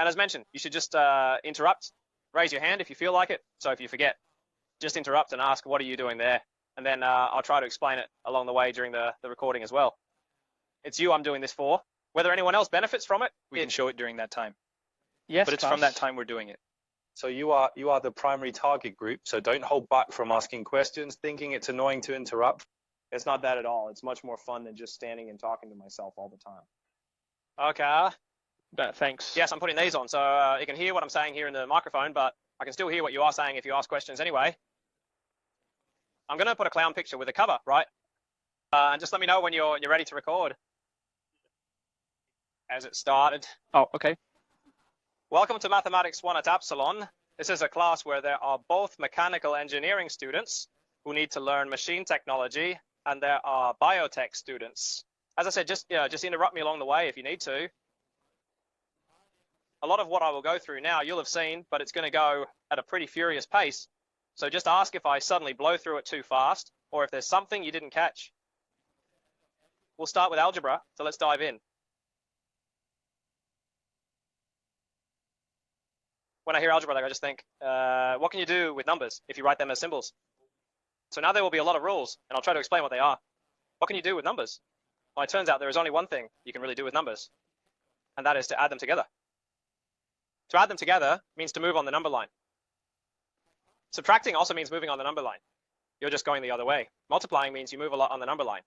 And as mentioned, you should just interrupt, raise your hand if you feel like it. So if you forget, just interrupt and ask, what are you doing there? And then I'll try to explain it along the way during the recording as well. It's you I'm doing this for. Whether anyone else benefits from it, we can show it during that time. Yes, but it's from that time we're doing it. So you are the primary target group. So don't hold back from asking questions, thinking it's annoying to interrupt. It's not that at all. It's much more fun than just standing and talking to myself all the time. Okay. Thanks. Yes, I'm putting these on, so you can hear what I'm saying here in the microphone, but I can still hear what you are saying if you ask questions anyway. I'm going to put a clown picture with a cover, right? And just let me know when you're ready to record. As it started. Oh, okay. Welcome to Mathematics 1 at Absalon. This is a class where there are both mechanical engineering students who need to learn machine technology, and there are biotech students. As I said, just interrupt me along the way if you need to. A lot of what I will go through now you'll have seen, but it's going to go at a pretty furious pace. So just ask if I suddenly blow through it too fast, or if there's something you didn't catch. We'll start with algebra, so let's dive in. When I hear algebra, I just think, what can you do with numbers if you write them as symbols? So now there will be a lot of rules, and I'll try to explain what they are. What can you do with numbers? Well, it turns out there is only one thing you can really do with numbers, and that is to add them together. To add them together means to move on the number line. Subtracting also means moving on the number line. You're just going the other way. Multiplying means you move a lot on the number line.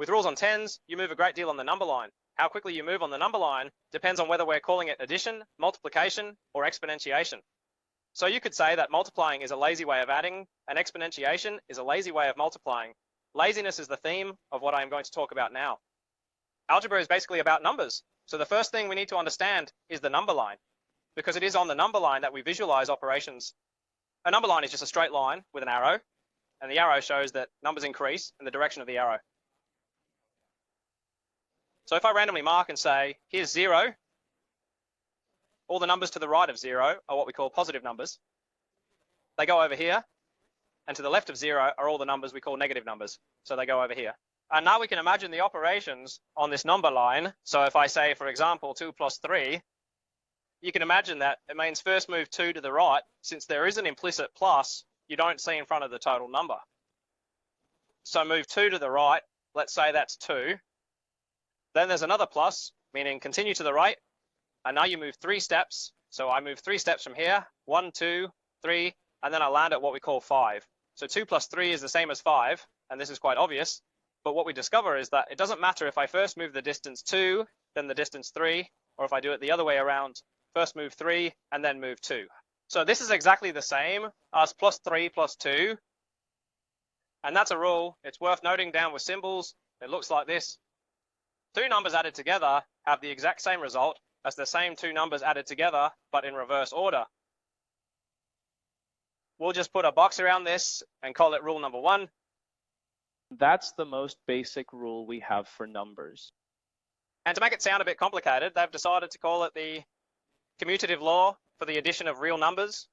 With rules on tens, you move a great deal on the number line. How quickly you move on the number line depends on whether we're calling it addition, multiplication, or exponentiation. So you could say that multiplying is a lazy way of adding, and exponentiation is a lazy way of multiplying. Laziness is the theme of what I'm going to talk about now. Algebra is basically about numbers. So the first thing we need to understand is the number line, because it is on the number line that we visualize operations. A number line is just a straight line with an arrow, and the arrow shows that numbers increase in the direction of the arrow. So if I randomly mark and say, here's 0, all the numbers to the right of 0 are what we call positive numbers. They go over here, and to the left of 0 are all the numbers we call negative numbers. So they go over here. And now we can imagine the operations on this number line. So if I say, for example, 2 plus 3, you can imagine that it means first move 2 to the right. Since there is an implicit plus, you don't see in front of the total number. So move 2 to the right, let's say that's 2. Then there's another plus, meaning continue to the right, and now you move 3 steps. So I move 3 steps from here, 1, 2, 3, and then I land at what we call 5. So 2 plus 3 is the same as 5, and this is quite obvious. But what we discover is that it doesn't matter if I first move the distance 2, then the distance 3, or if I do it the other way around, first move 3, and then move 2. So this is exactly the same as plus 3 plus 2. And that's a rule. It's worth noting down with symbols. It looks like this. 2 numbers added together have the exact same result as the same 2 numbers added together, but in reverse order. We'll just put a box around this and call it rule number 1. That's the most basic rule we have for numbers. And to make it sound a bit complicated, they've decided to call it the commutative law for the addition of real numbers.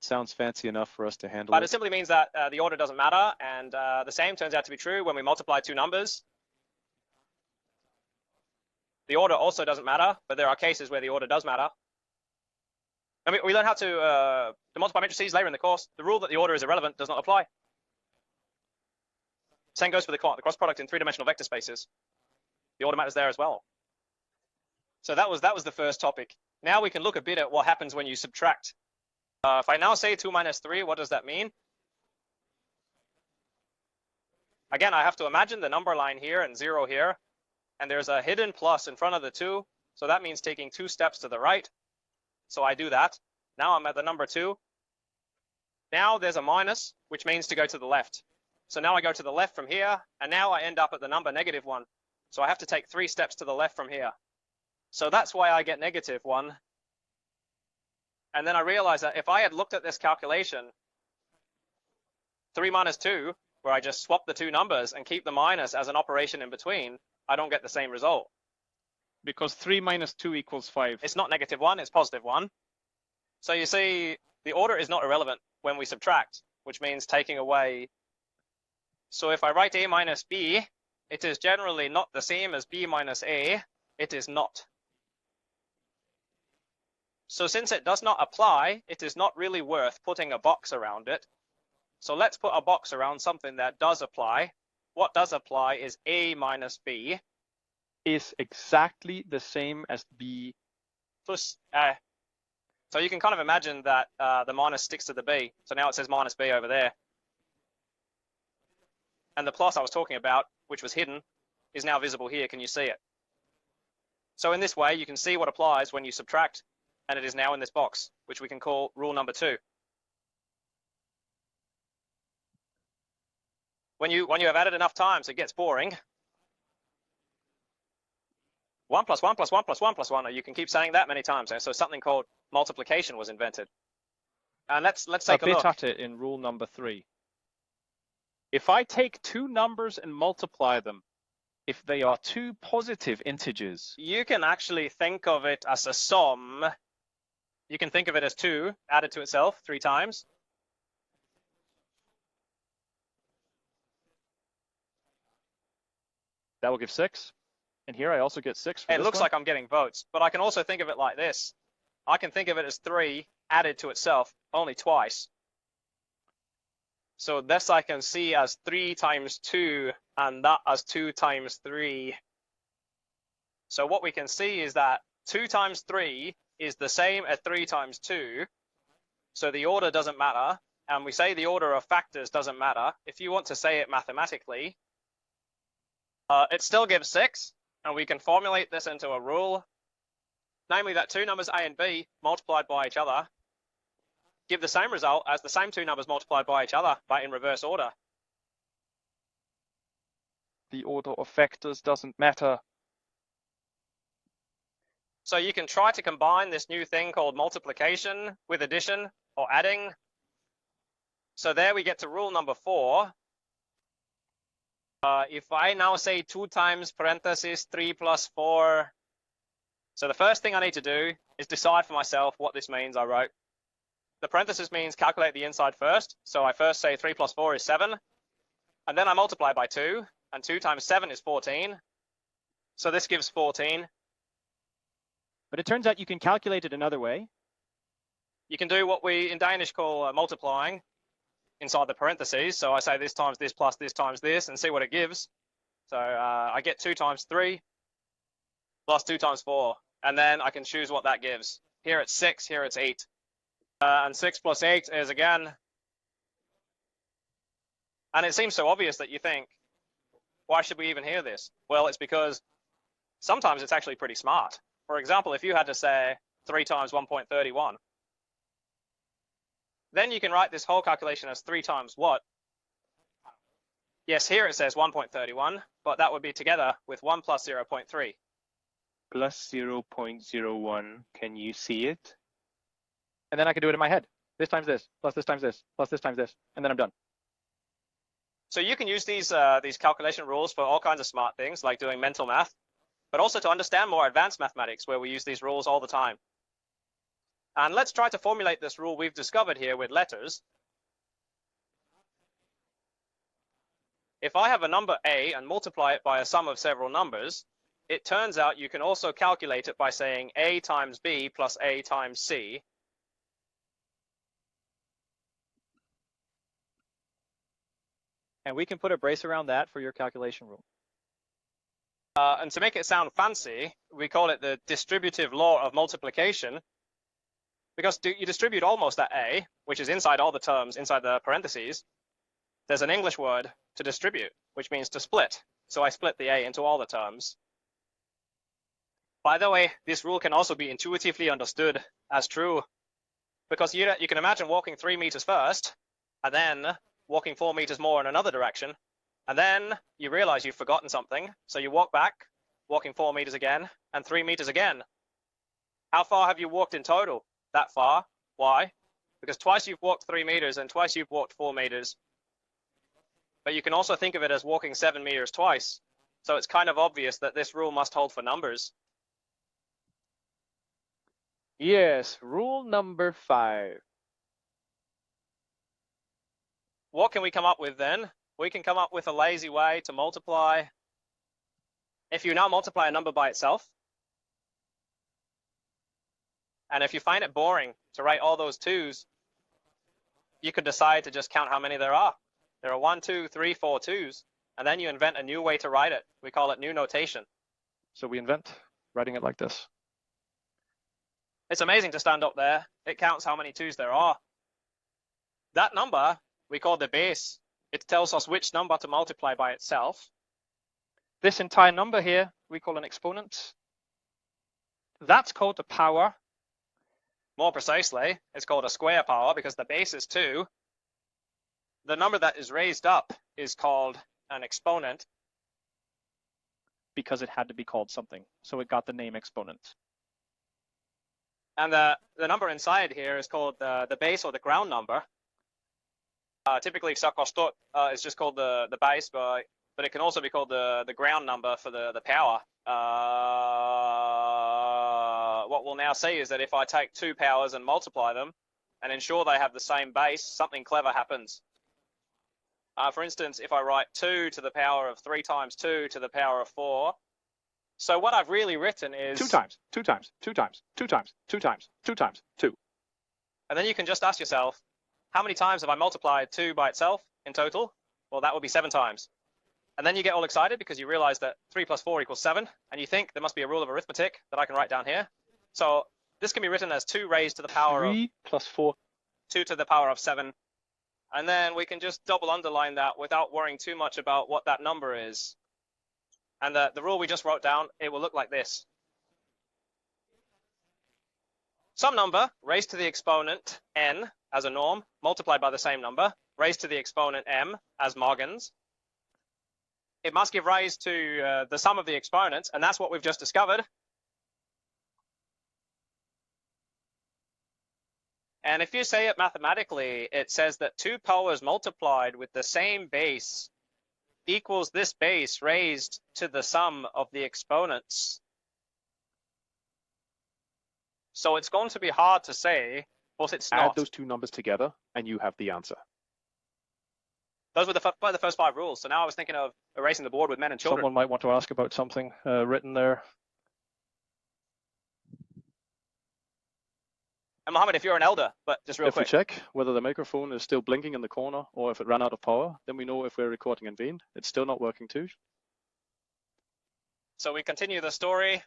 Sounds fancy enough for us to handle But it simply means that the order doesn't matter, and the same turns out to be true when we multiply 2 numbers. The order also doesn't matter, but there are cases where the order does matter. I mean, we learn how to multiply matrices later in the course. The rule that the order is irrelevant does not apply. Same goes for the cross product in 3-dimensional vector spaces. The order matters there as well. So that was the first topic. Now we can look a bit at what happens when you subtract. If I now say 2 minus 3, what does that mean? Again, I have to imagine the number line here and 0 here. And there's a hidden plus in front of the 2. So that means taking 2 steps to the right. So I do that. Now I'm at the number 2. Now there's a minus, which means to go to the left. So now I go to the left from here, and now I end up at the number -1. So I have to take 3 steps to the left from here. So that's why I get -1. And then I realize that if I had looked at this calculation, 3 minus 2, where I just swap the 2 numbers and keep the minus as an operation in between, I don't get the same result. Because 3 minus 2 equals 5. It's not -1, it's +1. So you see, the order is not irrelevant when we subtract, which means taking away. So if I write A minus B, it is generally not the same as B minus A. It is not. So since it does not apply, it is not really worth putting a box around it. So let's put a box around something that does apply. What does apply is A minus B. Is exactly the same as B. Plus, so you can kind of imagine that the minus sticks to the B. So now it says minus B over there. And the plus I was talking about, which was hidden, is now visible here. Can you see it? So in this way, you can see what applies when you subtract, and it is now in this box, which we can call rule number 2. When you have added enough times, it gets boring. 1 plus 1 plus 1 plus 1 plus 1, or you can keep saying that many times. So something called multiplication was invented. And let's take a bit look. at it in rule number 3. If I take two numbers and multiply them, if they are two positive integers, You can actually think of it as a sum. You can think of it as 2 added to itself 3 times. that will give 6. And here I also get 6 for It this looks one. like I'm getting votes, but I can also think of it like this. I can think of it as 3 added to itself only twice. So this I can see as 3 times 2 and that as 2 times 3. So what we can see is that 2 times 3 is the same as 3 times 2. So the order doesn't matter. And we say the order of factors doesn't matter. If you want to say it mathematically, it still gives 6. And we can formulate this into a rule, namely that 2 numbers A and B multiplied by each other give the same result as the same 2 numbers multiplied by each other, but in reverse order. The order of factors doesn't matter. So you can try to combine this new thing called multiplication with addition or adding. So there we get to rule number 4. If I now say 2 times parenthesis 3 plus 4, so the first thing I need to do is decide for myself what this means. I wrote. The parenthesis means calculate the inside first. So I first say 3 plus 4 is 7. And then I multiply by 2. And 2 times 7 is 14. So this gives 14. But it turns out you can calculate it another way. You can do what we in Danish call multiplying inside the parentheses. So I say this times this plus this times this and see what it gives. So I get 2 times 3 plus 2 times 4. And then I can choose what that gives. Here it's 6, here it's 8. And 6 plus 8 is again. And it seems so obvious that you think, why should we even hear this? Well, it's because sometimes it's actually pretty smart. For example, if you had to say 3 times 1.31, then you can write this whole calculation as 3 times what? Yes, here it says 1.31, but that would be together with 1 plus 0.3. Plus 0.01. Can you see it? And then I can do it in my head. This times this, plus this times this, plus this times this, and then I'm done. So you can use these calculation rules for all kinds of smart things, like doing mental math, but also to understand more advanced mathematics, where we use these rules all the time. And let's try to formulate this rule we've discovered here with letters. If I have a number A and multiply it by a sum of several numbers, it turns out you can also calculate it by saying A times B plus A times C. And we can put a brace around that for your calculation rule. And to make it sound fancy, we call it the distributive law of multiplication, because you distribute almost that A, which is inside all the terms, inside the parentheses. There's an English word to distribute, which means to split. So I split the A into all the terms. By the way, this rule can also be intuitively understood as true, because you can imagine walking 3 meters first, and then walking 4 meters more in another direction, and then you realize you've forgotten something, so you walk back, walking 4 meters again, and 3 meters again. How far have you walked in total? That far. Why? Because twice you've walked 3 meters and twice you've walked 4 meters. But you can also think of it as walking 7 meters twice. So it's kind of obvious that this rule must hold for numbers. Yes, rule number 5. What can we come up with then? We can come up with a lazy way to multiply. If you now multiply a number by itself, And if you find it boring to write all those 2's, you could decide to just count how many there are. There are 1, 2, 3, 4 2's, and then you invent a new way to write it. We call it new notation. So we invent writing it like this. It's amazing to stand up there. It counts how many 2's there are. That number we call the base. It tells us which number to multiply by itself. This entire number here we call an exponent. That's called the power. More precisely, it's called a square power because the base is 2. The number that is raised up is called an exponent. Because it had to be called something. So it got the name exponent. And the number inside here is called the base or the ground number. Typically, Sakostot is just called the base, but it can also be called the ground number for the power. What we'll now see is that if I take 2 powers and multiply them and ensure they have the same base, something clever happens. For instance, if I write 2 to the power of 3 times 2 to the power of 4. So what I've really written is 2 times, 2 times, 2 times, 2 times, 2 times, 2 times, 2. And then you can just ask yourself, how many times have I multiplied 2 by itself in total? Well, that would be 7 times. And then you get all excited because you realize that 3 plus 4 equals 7. And you think there must be a rule of arithmetic that I can write down here. So this can be written as 2 raised to the power of 3 plus 4. 2 to the power of 7. And then we can just double underline that without worrying too much about what that number is. And the rule we just wrote down, it will look like this. Some number raised to the exponent n as a norm, multiplied by the same number, raised to the exponent m as margens. It must give rise to the sum of the exponents, and that's what we've just discovered. And if you say it mathematically, it says that 2 powers multiplied with the same base equals this base raised to the sum of the exponents. So it's going to be hard to say, but it's not. Add those 2 numbers together and you have the answer. Those were the first 5 rules. So now I was thinking of erasing the board with men and children. Someone might want to ask about something written there. And Mohammed, if you're an elder, but just real quick. If we check whether the microphone is still blinking in the corner or if it ran out of power, then we know if we're recording in vain. It's still not working too. So we continue the story.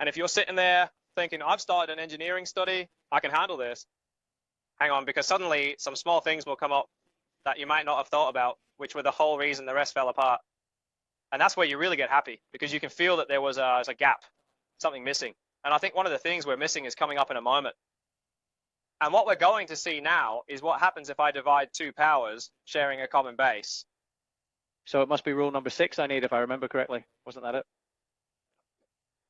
And if you're sitting there thinking, I've started an engineering study, I can handle this. Hang on, because suddenly some small things will come up that you might not have thought about, which were the whole reason the rest fell apart. And that's where you really get happy, because you can feel that there was a gap, something missing. And I think one of the things we're missing is coming up in a moment. And what we're going to see now is what happens if I divide 2 powers sharing a common base. So it must be rule number 6 I need, if I remember correctly. Wasn't that it?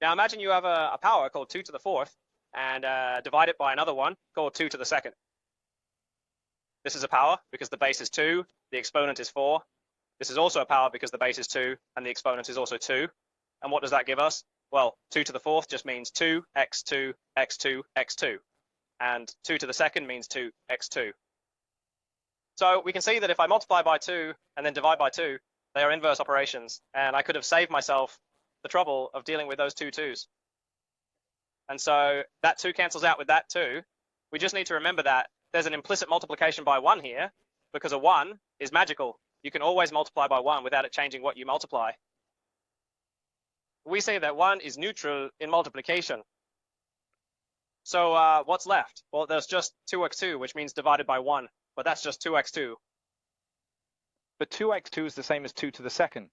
Now imagine you have a power called 2 to the 4th and divide it by another one called 2 to the 2nd. This is a power because the base is 2, the exponent is 4. This is also a power because the base is 2 and the exponent is also 2. And what does that give us? Well, 2 to the 4th just means 2, x2, x2, x2. And 2 to the 2nd means 2, x2. So we can see that if I multiply by 2 and then divide by 2, they are inverse operations. And I could have saved myself the trouble of dealing with those 2 2's. And so that 2 cancels out with that 2. We just need to remember that there's an implicit multiplication by 1 here because a 1 is magical. You can always multiply by 1 without it changing what you multiply. We say that 1 is neutral in multiplication. So what's left? Well, there's just 2x2, which means divided by 1, but that's just 2x2. But 2x2 is the same as 2 to the 2nd.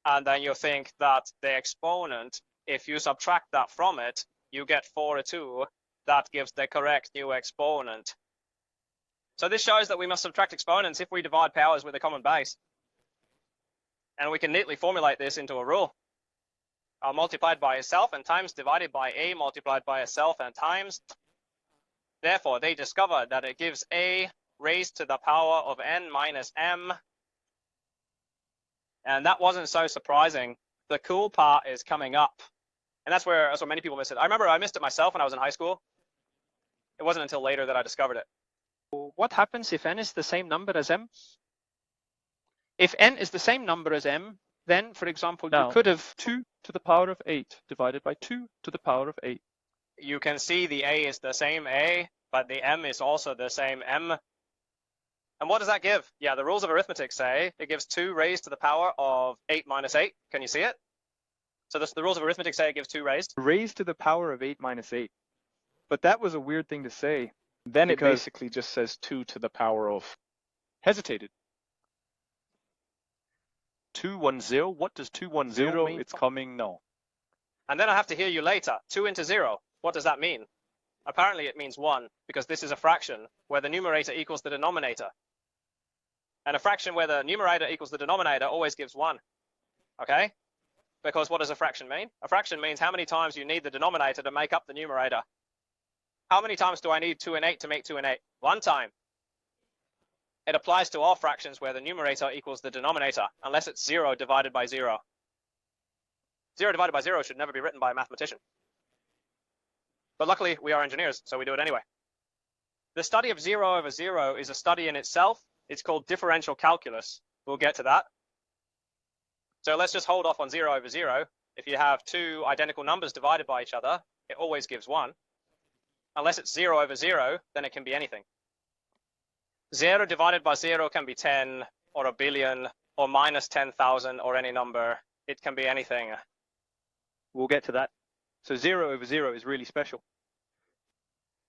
And then you think that the exponent, if you subtract that from it, you get 4/2. That gives the correct new exponent. So this shows that we must subtract exponents if we divide powers with a common base. And we can neatly formulate this into a rule. Multiplied by itself and times divided by a multiplied by itself and times. Therefore, they discovered that it gives a raised to the power of n minus m. And that wasn't so surprising. The cool part is coming up. And that's where many people miss it. I remember I missed it myself when I was in high school. It wasn't until later that I discovered it. What happens if n is the same number as m? If n is the same number as m, then, for example, you Now, could have 2 to the power of 8 divided by 2 to the power of 8. You can see the a is the same a, but the m is also the same m. And what does that give? Yeah, the rules of arithmetic say it gives 2 raised to the power of 8 minus 8. Can you see it? So the rules of arithmetic say it gives 2 raised. raised to the power of 8 minus 8. But that was a weird thing to say. Then it Because- basically just says 2 to the power of Hesitated. 210. What does 210 0. mean? It's coming now. And then I have to hear you later. 2 into 0. What does that mean? Apparently it means 1, because this is a fraction where the numerator equals the denominator. And a fraction where the numerator equals the denominator always gives 1. Okay? Because what does a fraction mean? A fraction means how many times you need the denominator to make up the numerator. How many times do I need 2 and 8 to make 2 and 8? 1 time. It applies to all fractions where the numerator equals the denominator, unless it's 0 divided by 0. 0 divided by 0 should never be written by a mathematician. But luckily, we are engineers, so we do it anyway. The study of 0 over 0 is a study in itself. It's called differential calculus. We'll get to that. So let's just hold off on 0 over 0. If you have 2 identical numbers divided by each other, it always gives 1. Unless it's 0 over 0, then it can be anything. 0 divided by 0 can be 10, or a billion, or minus 10,000, or any number. It can be anything. We'll get to that. So 0 over 0 is really special.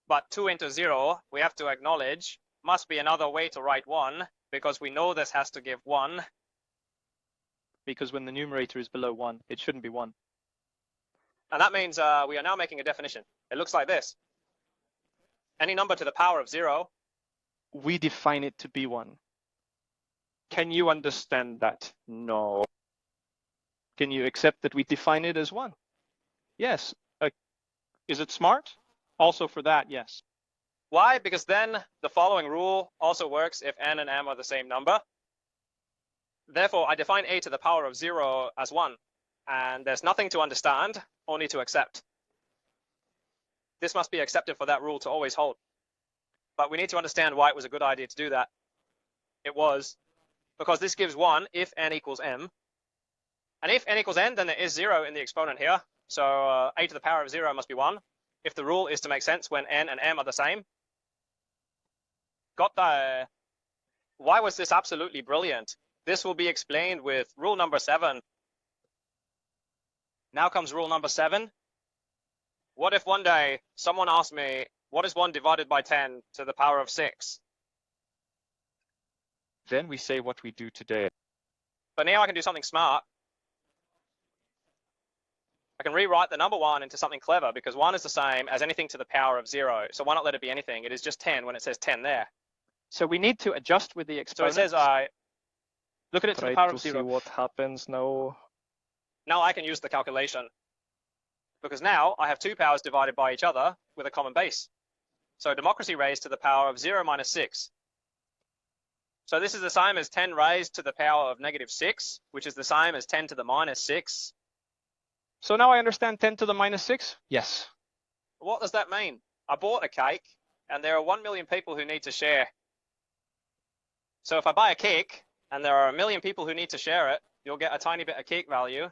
But 2 into 0, we have to acknowledge, must be another way to write 1, because we know this has to give 1. Because when the numerator is below 1, it shouldn't be 1. And that means we are now making a definition. It looks like this. Any number to the power of 0, We define it to be 1. Can you understand that? No. Can you accept that we define it as 1? Yes. Is it smart? Also for that, yes. why? Because then the following rule also works if n and m are the same number. Therefore, I define a to the power of 0 as 1, and there's nothing to understand, only to accept. This must be accepted for that rule to always hold. But we need to understand why it was a good idea to do that. It was because this gives 1 if n equals m. And if n equals n, then there is 0 in the exponent here. So a to the power of 0 must be 1. If the rule is to make sense when n and m are the same. Got that? Why was this absolutely brilliant? This will be explained with rule number 7. Now comes rule number 7. What if one day someone asked me, what is 1 divided by 10 to the power of 6? Then we say what we do today. But now I can do something smart. I can rewrite the number 1 into something clever, because 1 is the same as anything to the power of 0. So why not let it be anything? It is just 10 when it says 10 there. So we need to adjust with the So exponent. it says Look at it to Try the power to of see 0. what happens now. now I can use the calculation. Because now I have 2 powers divided by each other with a common base. So democracy raised to the power of 0 minus 6. So this is the same as 10 raised to the power of negative 6, which is the same as 10 to the minus 6. So now I understand 10 to the minus 6? Yes. What does that mean? I bought a cake, and there are 1 million people who need to share. So if I buy a cake, and there are 1 million people who need to share it, you'll get a tiny bit of cake value.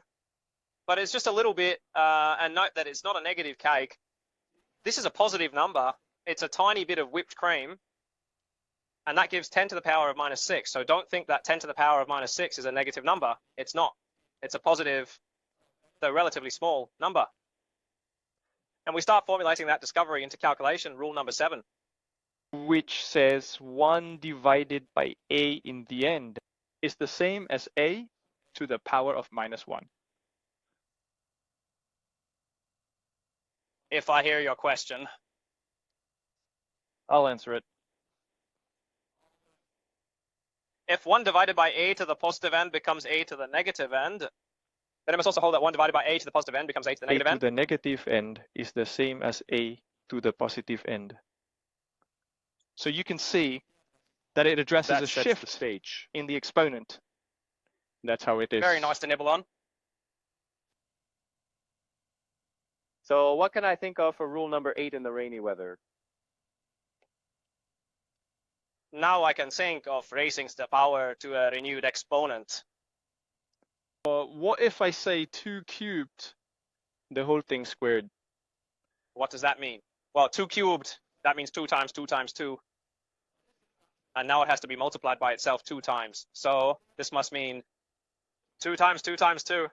But it's just a little bit, and note that it's not a negative cake. This is a positive number. It's a tiny bit of whipped cream, and that gives 10 to the power of minus 6. So don't think that 10 to the power of minus 6 is a negative number. It's not. It's a positive, though relatively small, number. And we start formulating that discovery into calculation, rule number 7. Which says 1 divided by a in the end is the same as a to the power of minus 1. If I hear your question. I'll answer it. If 1 divided by a to the positive n becomes a to the negative end, then it must also hold that 1 divided by a to the positive n becomes a to the negative a end. to the negative end is the same as a to the positive end. So you can see that it addresses That a sets shift the stage. in the exponent. That's how it is. Very nice to nibble on. So what can I think of for rule number 8 in the rainy weather? now I can think of raising the power to a renewed exponent. What if I say 2 cubed? The whole thing squared. What does that mean? Well, 2 cubed, that means 2 times 2 times 2. And now it has to be multiplied by itself 2 times. So this must mean 2 times 2 times 2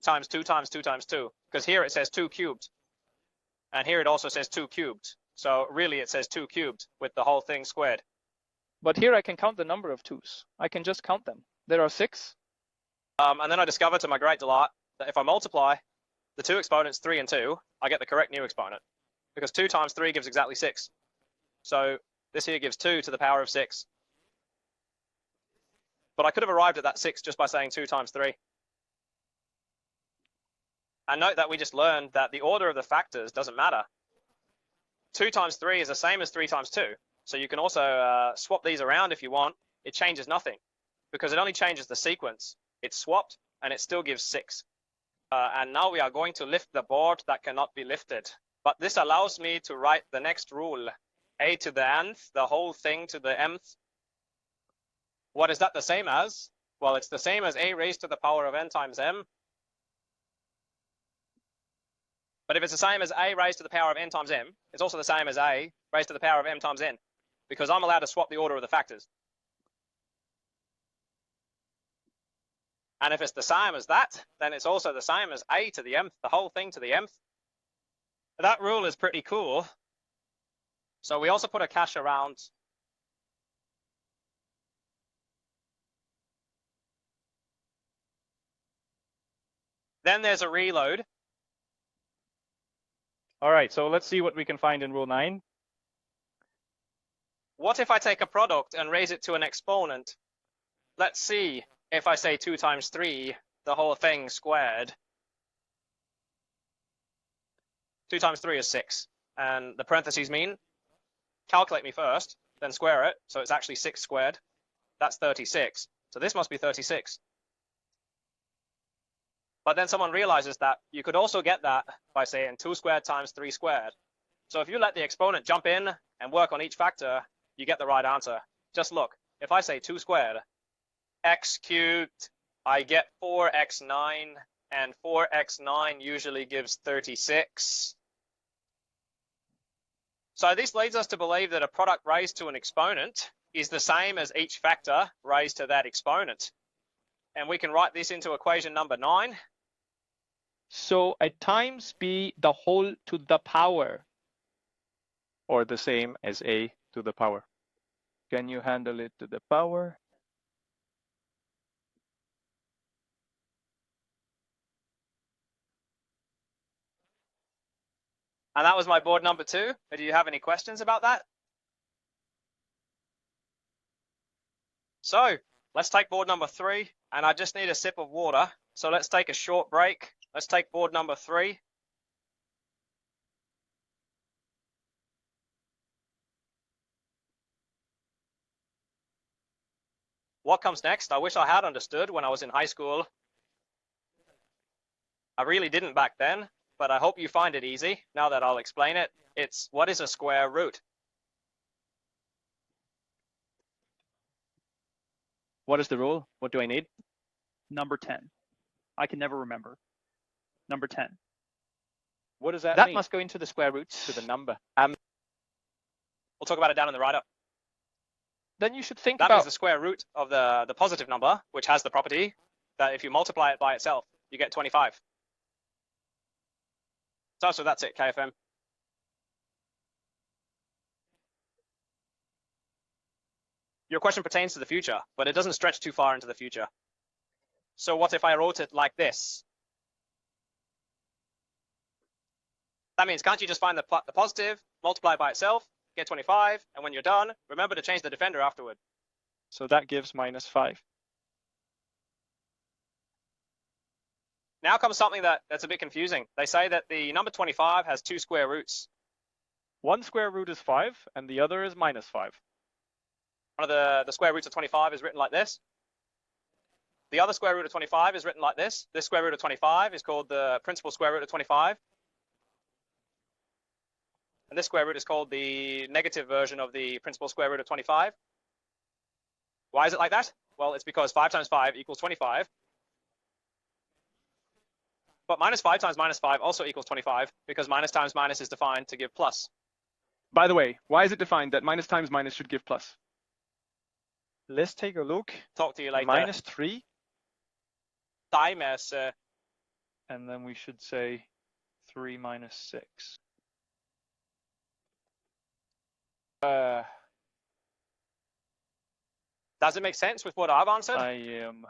times 2 times 2 times 2. Because here it says 2 cubed. And here it also says 2 cubed. So really it says 2 cubed with the whole thing squared. But here I can count the number of 2's. I can just count them. There are 6. And then I discovered to my great delight that if I multiply the two exponents 3 and 2, I get the correct new exponent. Because 2 times 3 gives exactly 6. So this here gives 2 to the power of 6. But I could have arrived at that 6 just by saying 2 times 3. And note that we just learned that the order of the factors doesn't matter. 2 times 3 is the same as 3 times 2. So you can also swap these around if you want. It changes nothing because it only changes the sequence. It's swapped and it still gives 6. And now we are going to lift the board that cannot be lifted. But this allows me to write the next rule. A to the nth, the whole thing to the mth. What is that the same as? Well, it's the same as a raised to the power of n times m. But if it's the same as a raised to the power of n times m, it's also the same as a raised to the power of m times n, because I'm allowed to swap the order of the factors. And if it's the same as that, then it's also the same as a to the mth, the whole thing to the mth. That rule is pretty cool. So we also put a cache around. Then there's a reload. All right, so let's see what we can find in rule 9. What if I take a product and raise it to an exponent? Let's see if I say 2 times 3, the whole thing squared. 2 times 3 is 6. And the parentheses mean calculate me first, then square it. So it's actually 6 squared. That's 36. So this must be 36. But then someone realizes that you could also get that by saying 2 squared times 3 squared. So if you let the exponent jump in and work on each factor, you get the right answer. Just look, if I say 2 squared, x cubed, I get 4x9, and 4x9 usually gives 36. So this leads us to believe that a product raised to an exponent is the same as each factor raised to that exponent. And we can write this into equation number 9. So a times b the whole to the power. Or the same as a to the power. Can you handle it to the power? And that was my board number 2. Do you have any questions about that? So let's take board number 3, and I just need a sip of water. So let's take a short break. Let's take board number 3. What comes next? I wish I had understood when I was in high school. I really didn't back then, but I hope you find it easy now that I'll explain it. It's what is a square root? What is the rule? What do I need? Number 10. I can never remember. Number 10. What does that That mean? must go into the square roots. To the number. We'll talk about it down in the write-up. Then you should think That means about the square root of the positive number, which has the property that if you multiply it by itself, you get 25. So that's it, KFM. Your question pertains to the future, but it doesn't stretch too far into the future. So what if I wrote it like this? That means can't you just find the positive, multiply by itself, get 25, and when you're done, remember to change the defender afterward. So that gives -5. Now comes something that's a bit confusing. They say that the number 25 has 2 square roots. One square root is 5, and the other is -5. One of the square roots of 25 is written like this. The other square root of 25 is written like this. This square root of 25 is called the principal square root of 25. And this square root is called the negative version of the principal square root of 25. Why is it like that? Well, it's because 5 times 5 equals 25. But minus 5 times minus 5 also equals 25 because minus times minus is defined to give plus. By the way, why is it defined that minus times minus should give plus? Let's take a look. Talk to you later. Minus 3, Times, and then we should say 3 minus 6. does it make sense with what I've answered? I am.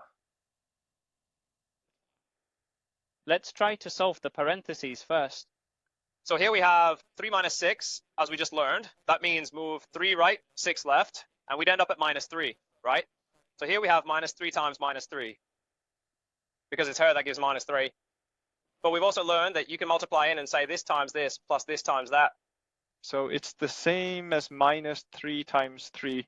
Let's try to solve the parentheses first. So here we have 3 minus 6, as we just learned. That means move 3 right, 6 left, and we'd end up at minus 3, right? So here we have minus 3 times minus 3, because it's here that gives minus 3. But we've also learned that you can multiply in and say this times this plus this times that. So it's the same as minus 3 times 3.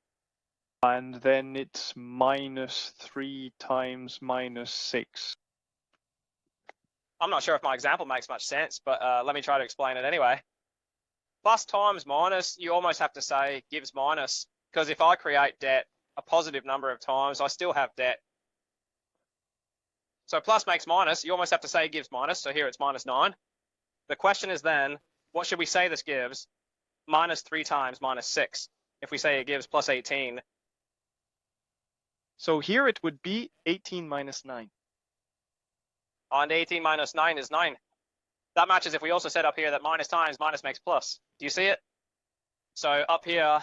And then it's minus 3 times minus 6. I'm not sure if my example makes much sense, but let me try to explain it anyway. Plus times minus, you almost have to say gives minus, because if I create debt a positive number of times, I still have debt. So plus makes minus, you almost have to say gives minus, so here it's minus 9. The question is then, what should we say this gives? Minus 3 times minus 6. If we say it gives plus 18. So here it would be 18 minus 9. And 18 minus 9 is 9. That matches if we also said up here that minus times minus makes plus. Do you see it? So up here,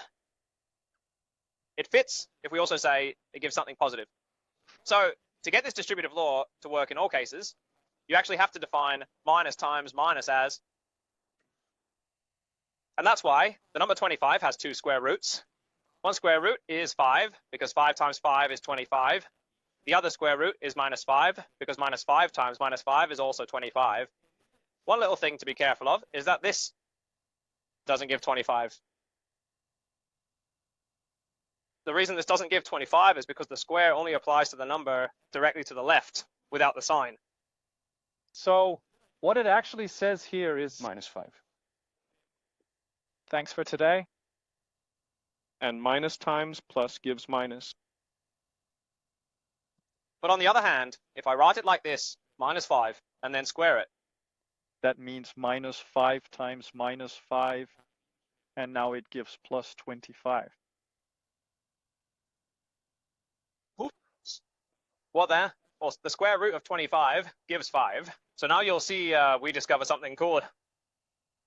it fits if we also say it gives something positive. So to get this distributive law to work in all cases, you actually have to define minus times minus as. And that's why the number 25 has 2 square roots. One square root is 5, because 5 times 5 is 25. The other square root is minus 5, because minus 5 times minus 5 is also 25. One little thing to be careful of is that this doesn't give 25. The reason this doesn't give 25 is because the square only applies to the number directly to the left without the sign. So what it actually says here is Minus 5. thanks for today. And minus times plus gives minus. But on the other hand, if I write it like this, minus 5, and then square it, That means minus 5 times minus 5. And now it gives plus 25. what there? Well, the square root of 25 gives 5. So now you'll see we discover something cool.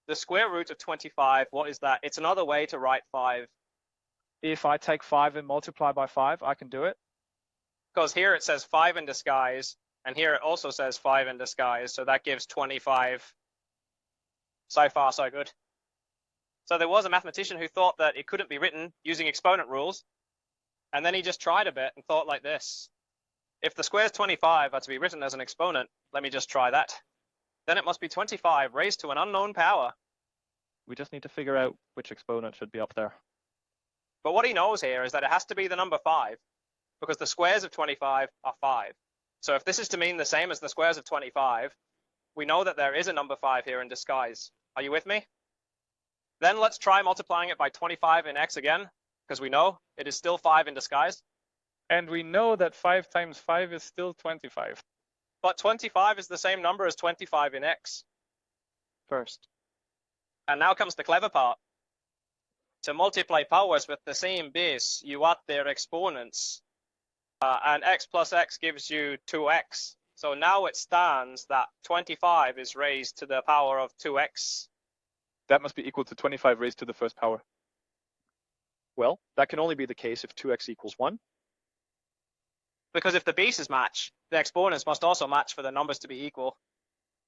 The square root of 25, what is that? It's another way to write 5. If I take 5 and multiply by 5, I can do it. Because here it says 5 in disguise, and here it also says 5 in disguise, so that gives 25. So far, so good. So there was a mathematician who thought that it couldn't be written using exponent rules, and then he just tried a bit and thought like this. If the squares 25 are to be written as an exponent, let me just try that. Then it must be 25 raised to an unknown power. We just need to figure out which exponent should be up there. But what he knows here is that it has to be the number 5, because the squares of 25 are 5. So if this is to mean the same as the squares of 25, we know that there is a number 5 here in disguise. Are you with me? Then let's try multiplying it by 25 in x again, because we know it is still 5 in disguise. And we know that 5 times 5 is still 25. But 25 is the same number as 25 in x. First. And now comes the clever part. To multiply powers with the same base, you add their exponents. And x plus x gives you 2x. So now it stands that 25 is raised to the power of 2x. That must be equal to 25 raised to the first power. Well, that can only be the case if 2x equals 1. Because if the bases match, the exponents must also match for the numbers to be equal.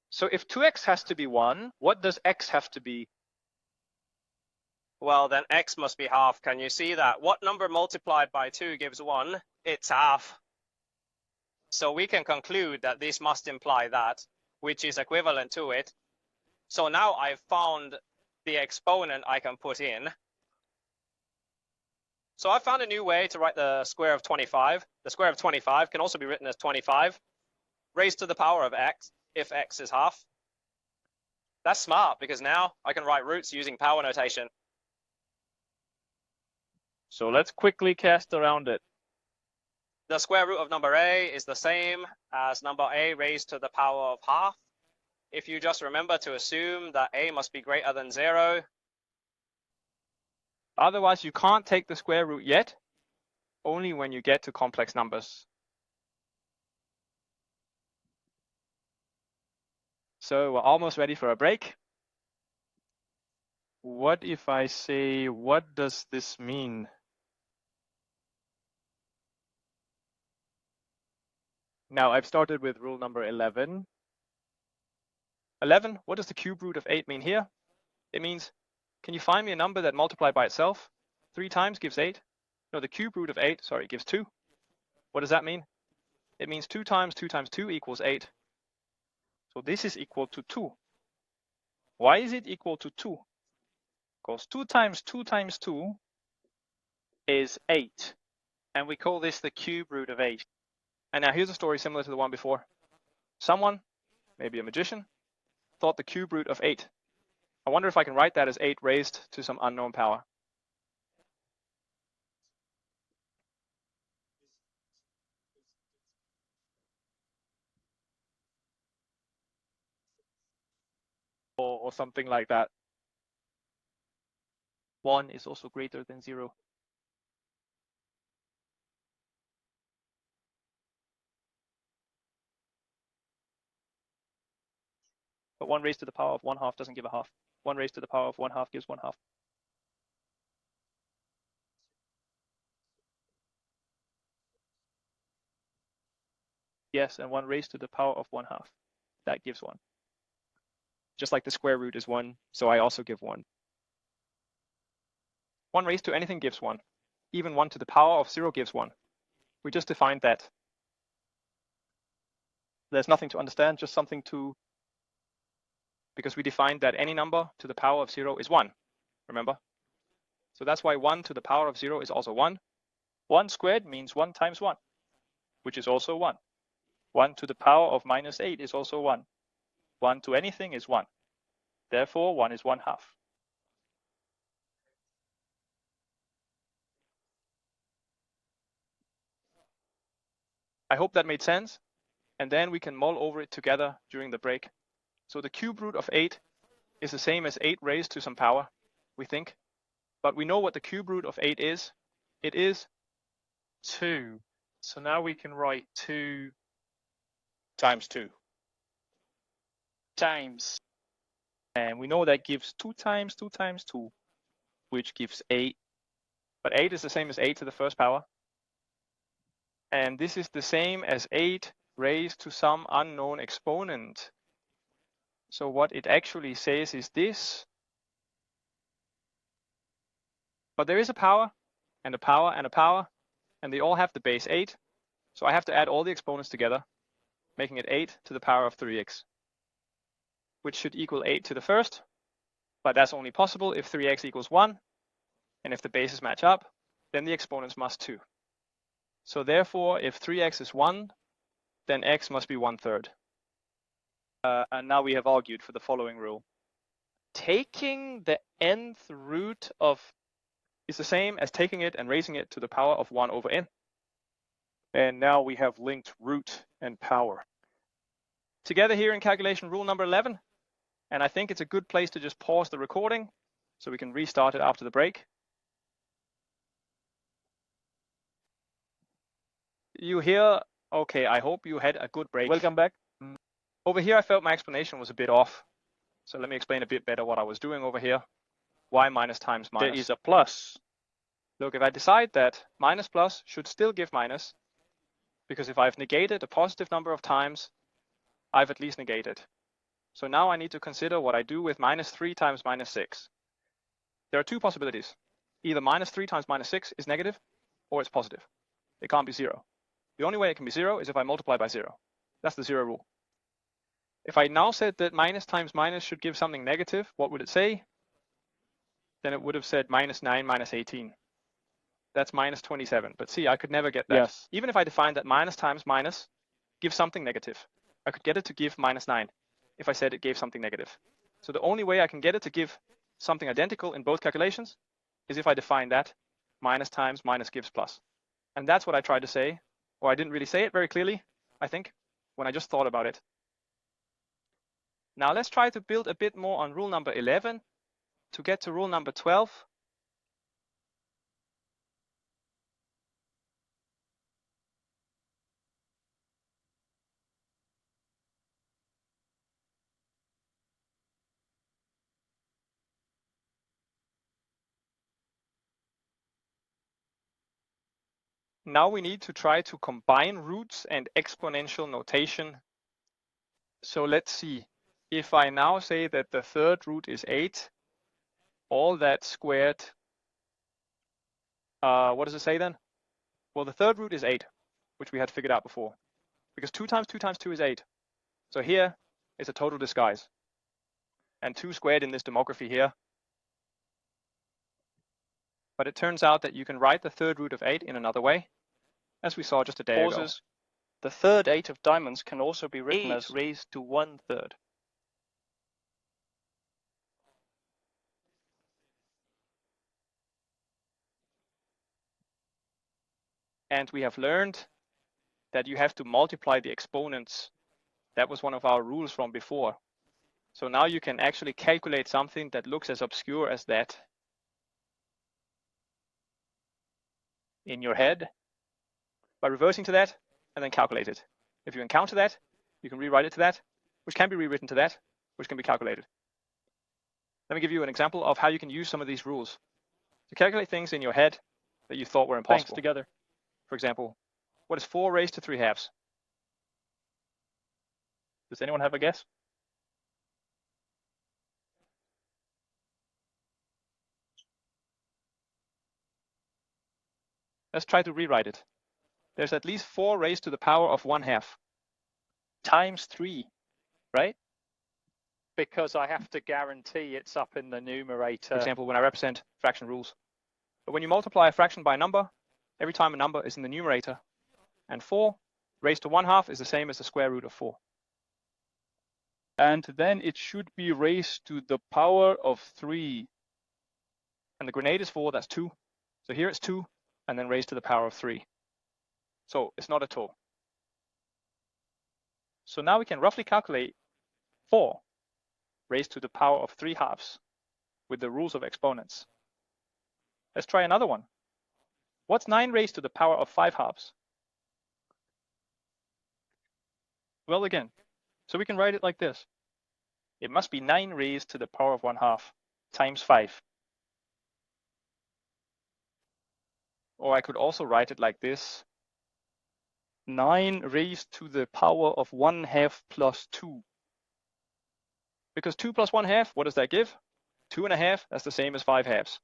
So if 2x has to be 1, what does x have to be? Well, then x must be half. Can you see that? What number multiplied by 2 gives 1? It's half. So we can conclude that this must imply that, which is equivalent to it. So now I've found the exponent I can put in. So I found a new way to write the square of 25. The square of 25 can also be written as 25 raised to the power of x if x is half. That's smart because now I can write roots using power notation. So let's quickly cast around it. The square root of number a is the same as number a raised to the power of half. If you just remember to assume that a must be greater than 0. Otherwise, you can't take the square root yet, only when you get to complex numbers. So we're almost ready for a break. What if I say, what does this mean? Now I've started with rule number 11. 11, what does the cube root of 8 mean here? It means, can you find me a number that multiplied by itself 3 times gives 8? No, the cube root of 8, gives 2. What does that mean? It means 2 times 2 times 2 equals 8. So this is equal to 2. Why is it equal to 2? Because 2 times 2 times 2 Is 8. And we call this the cube root of 8. And now here's a story similar to the one before. Someone, maybe a magician, thought the cube root of 8. I wonder if I can write that as 8 raised to some unknown power. Or something like that. 1 is also greater than 0. But 1 raised to the power of 1/2 doesn't give a half. 1 raised to the power of 1/2 gives 1/2. Yes, and 1 raised to the power of 1/2. That gives 1. Just like the square root is 1, so I also give 1. 1 raised to anything gives 1. Even 1 to the power of 0 gives 1. We just defined that. There's nothing to understand, just something to... Because we defined that any number to the power of 0 is 1, remember? So that's why 1 to the power of 0 is also 1. 1 squared means 1 times 1, which is also 1. 1 to the power of -8 is also 1. 1 to anything is 1. Therefore, 1 is 1/2. I hope that made sense. And then we can mull over it together during the break. So the cube root of 8 is the same as 8 raised to some power, we think. But we know what the cube root of 8 is. It is 2. So now we can write 2 Times 2. Times. And we know that gives 2 times 2 times 2, which gives 8. But 8 is the same as 8 to the first power. And this is the same as 8 raised to some unknown exponent. So what it actually says is this. But there is a power, and a power, and a power, and they all have the base 8. So I have to add all the exponents together, making it 8 to the power of 3x, which should equal 8 to the first. But that's only possible if 3x equals 1. And if the bases match up, then the exponents must too. So therefore, if 3x is 1, then x must be 1/3. And now we have argued for the following rule. Taking the nth root of Is the same as taking it and raising it to the power of 1 over n. And now we have linked root and power Together here in calculation rule number 11. And I think it's a good place to just pause the recording so we can restart it after the break. You hear? Okay, I hope you had a good break. Welcome back. Over here, I felt my explanation was a bit off. So let me explain a bit better what I was doing over here. Why minus times minus? There is a plus. Look, if I decide that minus plus should still give minus, because if I've negated a positive number of times, I've at least negated. So now I need to consider what I do with -3 times -6. There are two possibilities. Either -3 times -6 is negative, or it's positive. It can't be 0. The only way it can be 0 is if I multiply by 0. That's the 0 rule. If I now said that minus times minus should give something negative, what would it say? Then it would have said -9 minus 18. That's -27. But see, I could never get that. Yes. Even if I defined that minus times minus gives something negative, I could get it to give -9 if I said it gave something negative. So the only way I can get it to give something identical in both calculations is if I define that minus times minus gives plus. And that's what I tried to say, or I didn't really say it very clearly, I think, when I just thought about it. Now let's try to build a bit more on rule number 11 to get to rule number 12. Now we need to try to combine roots and exponential notation. So let's see. If I now say that the third root is 8, all that squared, what does it say then? Well, the third root is 8, which we had figured out before, because 2 times 2 times 2 is 8. So here is a total disguise. And 2 squared in this demography here. But it turns out that you can write the third root of 8 in another way, as we saw just a day ago. The third 8 of diamonds can also be written 8 as raised to 1/3. And we have learned that you have to multiply the exponents. That was one of our rules from before. So now you can actually calculate something that looks as obscure as that in your head by reversing to that and then calculate it. If you encounter that, you can rewrite it to that, which can be rewritten to that, which can be calculated. Let me give you an example of how you can use some of these rules to calculate things in your head that you thought were impossible. Thanks together. For example, what is 4 raised to 3/2? Does anyone have a guess? Let's try to rewrite it. There's at least 4 raised to the power of 1/2. Times 3, right? Because I have to guarantee it's up in the numerator. For example, when I represent fraction rules. But when you multiply a fraction by a number, every time a number is in the numerator. And 4 raised to 1/2 is the same as the square root of 4. And then it should be raised to the power of 3. And the grenade is 4, that's 2. So here it's 2, and then raised to the power of 3. So it's not at all. So now we can roughly calculate 4 raised to the power of 3/2 with the rules of exponents. Let's try another one. What's 9 raised to the power of 5/2? Well, again, so we can write it like this. It must be 9 raised to the power of 1/2 times 5. Or I could also write it like this. 9 raised to the power of 1/2 plus 2. Because 2 plus 1/2, what does that give? 2.5, that's the same as 5/2.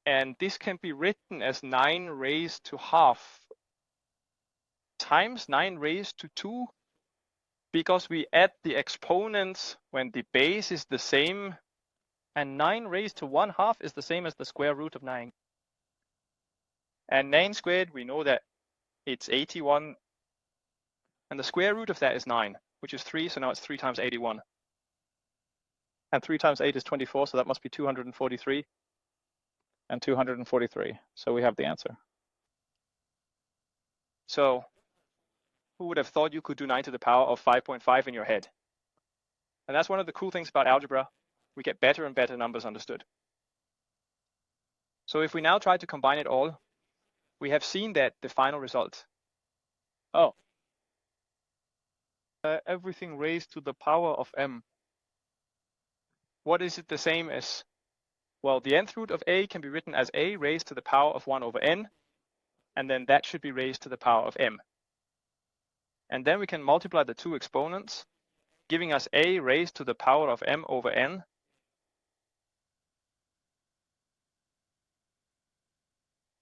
And this can be written as 9 raised to 1/2 times 9 raised to 2, because we add the exponents when the base is the same, and 9 raised to 1/2 is the same as the square root of 9. And 9 squared, we know that it's 81, and the square root of that is 9, which is 3, so now it's 3 times 81. And 3 times 8 is 24, so that must be 243. And 243, so we have the answer. So who would have thought you could do 9 to the power of 5.5 in your head? And that's one of the cool things about algebra. We get better and better numbers understood. So if we now try to combine it all, we have seen that the final result. Everything raised to the power of m. What is it the same as? Well, the nth root of a can be written as a raised to the power of 1 over n, and then that should be raised to the power of m. And then we can multiply the two exponents, giving us a raised to the power of m over n.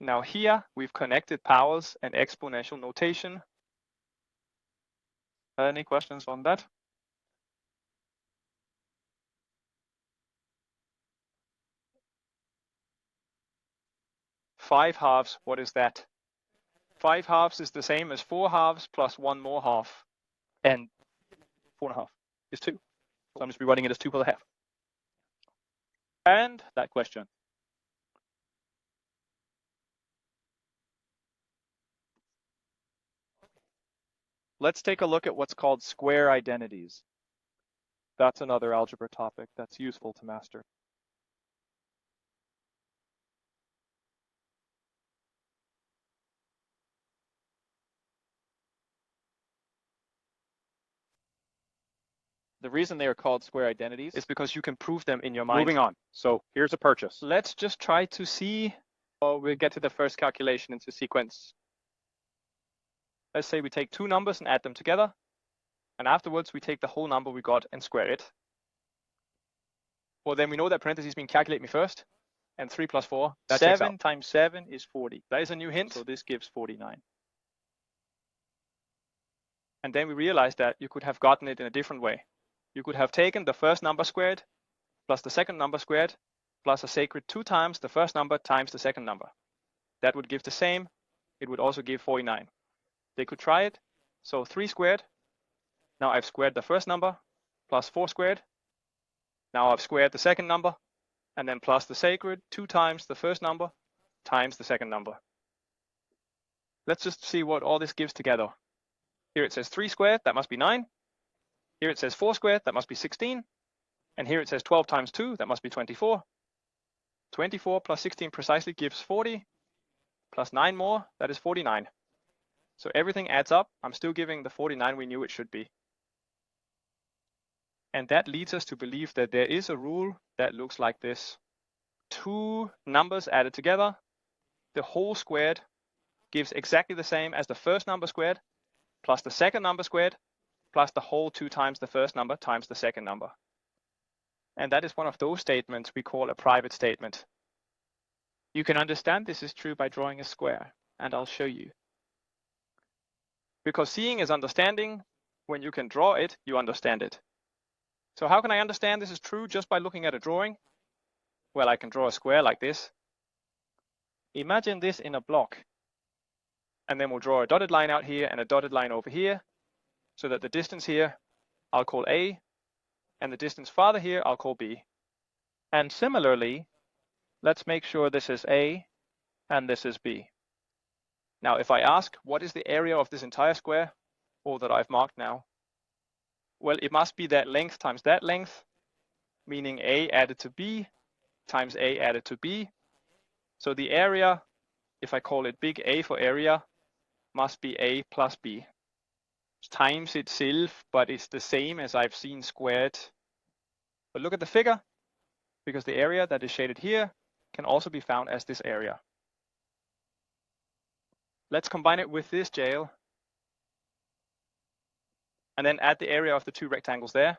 Now here we've connected powers and exponential notation. Any questions on that? Five halves, what is that? 5 halves is the same as 4 halves plus 1 more half. And 4.5 is 2. So I'm just rewriting it as 2 to the half. And that question. Let's take a look at what's called square identities. That's another algebra topic that's useful to master. The reason they are called square identities Is because you can prove them in your mind. Moving on. So here's a purchase. Let's just try to see. Or we'll get to the first calculation into sequence. Let's say we take 2 numbers and add them together. And afterwards, we take the whole number we got and square it. Well, then we know that parentheses mean calculate me first. And 3 plus 4, that checks out. 7 times 7 is 40. That is a new hint. So this gives 49. And then we realized that you could have gotten it in a different way. You could have taken the first number squared plus the second number squared plus a sacred 2 times the first number times the second number. That would give the same. It would also give 49. They could try it. So 3 squared. Now I've squared the first number plus 4 squared. Now I've squared the second number and then plus the sacred 2 times the first number times the second number. Let's just see what all this gives together. Here it says 3 squared, that must be 9. Here it says 4 squared, that must be 16. And here it says 12 times 2, that must be 24. 24 plus 16 precisely gives 40. Plus 9 more, that is 49. So everything adds up. I'm still giving the 49 we knew it should be. And that leads us to believe that there is a rule that looks like this. 2 numbers added together, the whole squared gives exactly the same as the first number squared, plus the second number squared, plus the whole 2 times the first number times the second number. And that is one of those statements we call a private statement. You can understand this is true by drawing a square, and I'll show you. Because seeing is understanding. When you can draw it, you understand it. So how can I understand this is true just by looking at a drawing? Well, I can draw a square like this. Imagine this in a block. And then we'll draw a dotted line out here and a dotted line over here, so that the distance here I'll call A, and the distance farther here I'll call B. And similarly, let's make sure this is A and this is B. Now, if I ask what is the area of this entire square, or that I've marked now, well, it must be that length times that length, meaning A added to B times A added to B. So the area, if I call it big A for area, must be A plus B. It's times itself, but it's the same as I've seen squared. But look at the figure, because the area that is shaded here can also be found as this area. Let's combine it with this jail, and then add the area of the 2 rectangles there.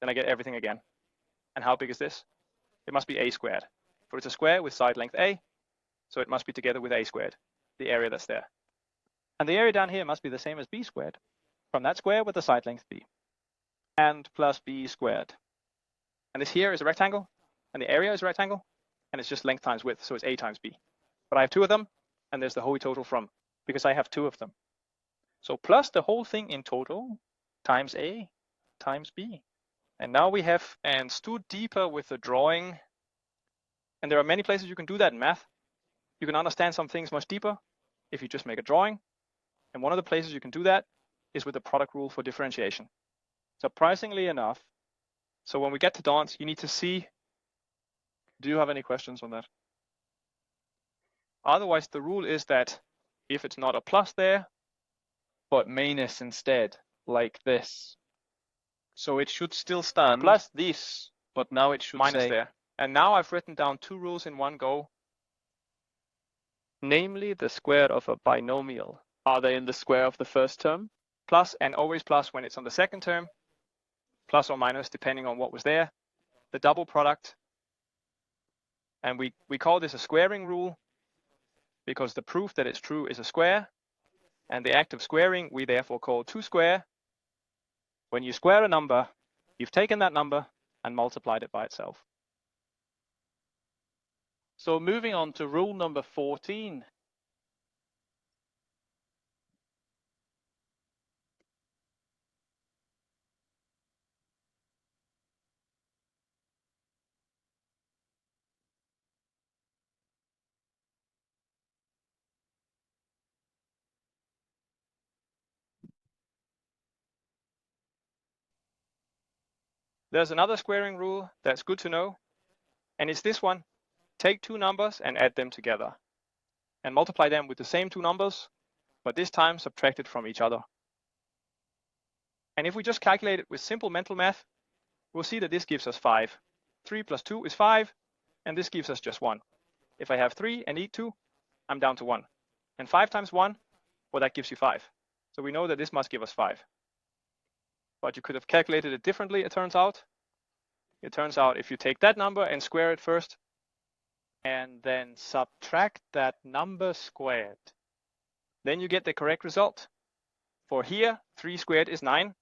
Then I get everything again. And how big is this? It must be A squared. For it's a square with side length A, so it must be together with A squared, the area that's there. And the area down here must be the same as B squared, from that square with the side length B. And plus B squared. And this here is a rectangle, and the area is a rectangle, and it's just length times width, so it's A times B. But I have 2 of them, and there's the whole total from, because I have 2 of them. So plus the whole thing in total times A times B. And now we have and stood deeper with the drawing. And there are many places you can do that in math. You can understand some things much deeper if you just make a drawing. And one of the places you can do that is with the product rule for differentiation. Surprisingly enough, so when we get to dance, you need to see. Do you have any questions on that? Otherwise, the rule is that if it's not a plus there, but minus instead, like this. So it should still stand plus this, but now it should minus say there. And now I've written down 2 rules in one go. Namely, the square of a binomial. Are they in the square of the first term? Plus and always plus when it's on the second term. Plus or minus depending on what was there. The double product. And we call this a squaring rule because the proof that it's true is a square. And the act of squaring we therefore call 2 square. When you square a number, you've taken that number and multiplied it by itself. So moving on to rule number 14. There's another squaring rule that's good to know, and it's this one. Take two numbers and add them together, and multiply them with the same two numbers, but this time subtracted from each other. And if we just calculate it with simple mental math, we'll see that this gives us 5. 3 plus 2 is 5, and this gives us just 1. If I have 3 and eat 2, I'm down to 1. And 5 times 1, well, that gives you 5. So we know that this must give us 5. But you could have calculated it differently, it turns out. It turns out if you take that number and square it first, and then subtract that number squared, then you get the correct result. For here, 3 squared is 9,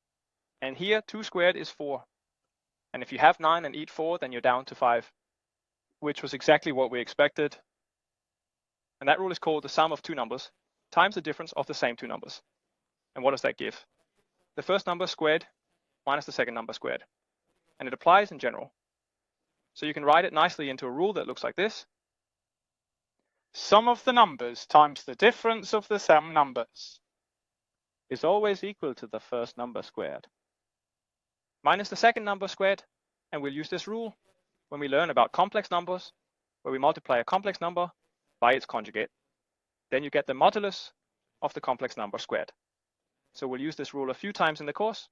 and here 2 squared is 4. And if you have 9 and eat 4, then you're down to 5, which was exactly what we expected. And that rule is called the sum of two numbers times the difference of the same two numbers. And what does that give? The first number squared minus the second number squared. And it applies in general. So you can write it nicely into a rule that looks like this. Sum of the numbers times the difference of the sum numbers is always equal to the first number squared. Minus the second number squared, and we'll use this rule when we learn about complex numbers, where we multiply a complex number by its conjugate. Then you get the modulus of the complex number squared. So we'll use this rule a few times in the course.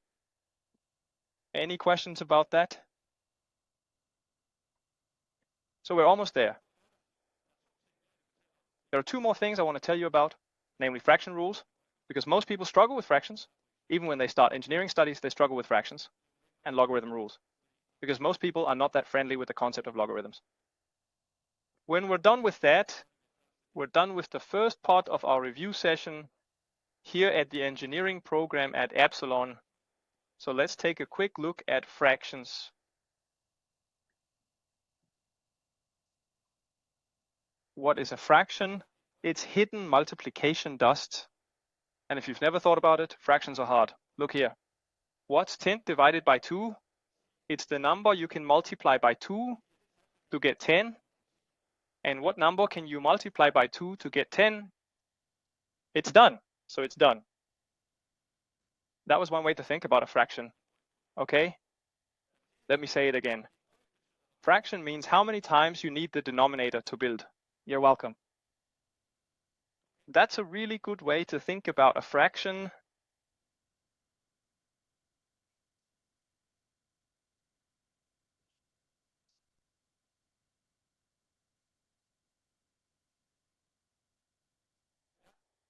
Any questions about that? So we're almost there. There are two more things I want to tell you about, namely fraction rules, because most people struggle with fractions. Even when they start engineering studies, they struggle with fractions, and logarithm rules, because most people are not that friendly with the concept of logarithms. When we're done with that, we're done with the first part of our review session here at the engineering program at Absalon. So let's take a quick look at fractions. What is a fraction? It's hidden multiplication dust. And if you've never thought about it, fractions are hard. Look here. What's 10 divided by 2? It's the number you can multiply by 2 to get 10. And what number can you multiply by 2 to get 10? It's done. So it's done. That was one way to think about a fraction. Okay? Let me say it again. Fraction means how many times you need the denominator to build. You're welcome. That's a really good way to think about a fraction.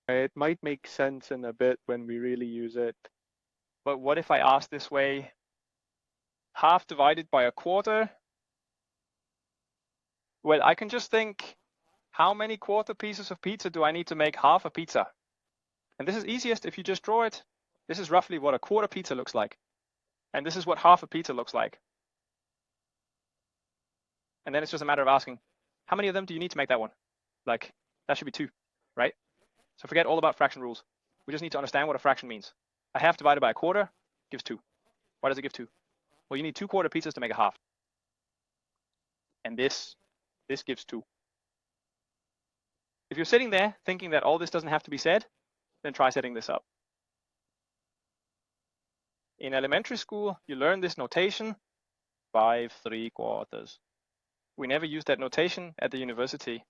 It might make sense in a bit when we really use it. But what if I ask this way? Half divided by a quarter? Well, I can just think, how many quarter pieces of pizza do I need to make half a pizza? And this is easiest if you just draw it. This is roughly what a quarter pizza looks like. And this is what half a pizza looks like. And then it's just a matter of asking, how many of them do you need to make that one? Like, that should be 2, right? So forget all about fraction rules. We just need to understand what a fraction means. A half divided by a quarter gives 2. Why does it give 2? Well, you need 2 quarter pizzas to make a half. And this gives 2. If you're sitting there thinking that all this doesn't have to be said, then try setting this up. In elementary school, you learn this notation, 5 3/4. We never use that notation at the university.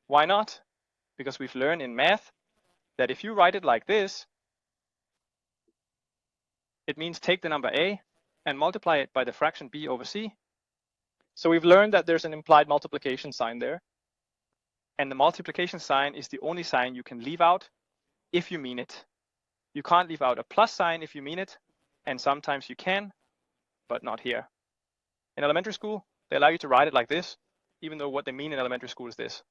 Why not? Because we've learned in math that if you write it like this, it means take the number a and multiply it by the fraction b over c. So we've learned that there's an implied multiplication sign there. And the multiplication sign is the only sign you can leave out if you mean it. You can't leave out a plus sign if you mean it, and sometimes you can, but not here. In elementary school, they allow you to write it like this, even though what they mean in elementary school is this.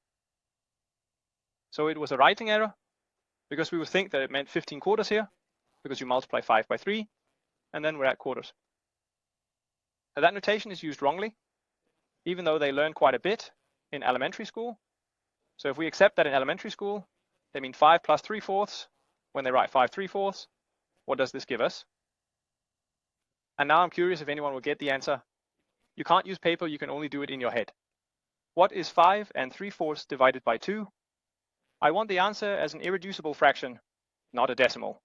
So it was a writing error, because we would think that it meant 15 quarters here, because you multiply 5 by 3, and then we're at quarters. Now that notation is used wrongly, even though they learn quite a bit in elementary school. So if we accept that in elementary school, they mean 5 plus 3/4 when they write 5 3/4. What does this give us? And now I'm curious if anyone will get the answer. You can't use paper, you can only do it in your head. What is 5 3/4 divided by 2? I want the answer as an irreducible fraction, not a decimal.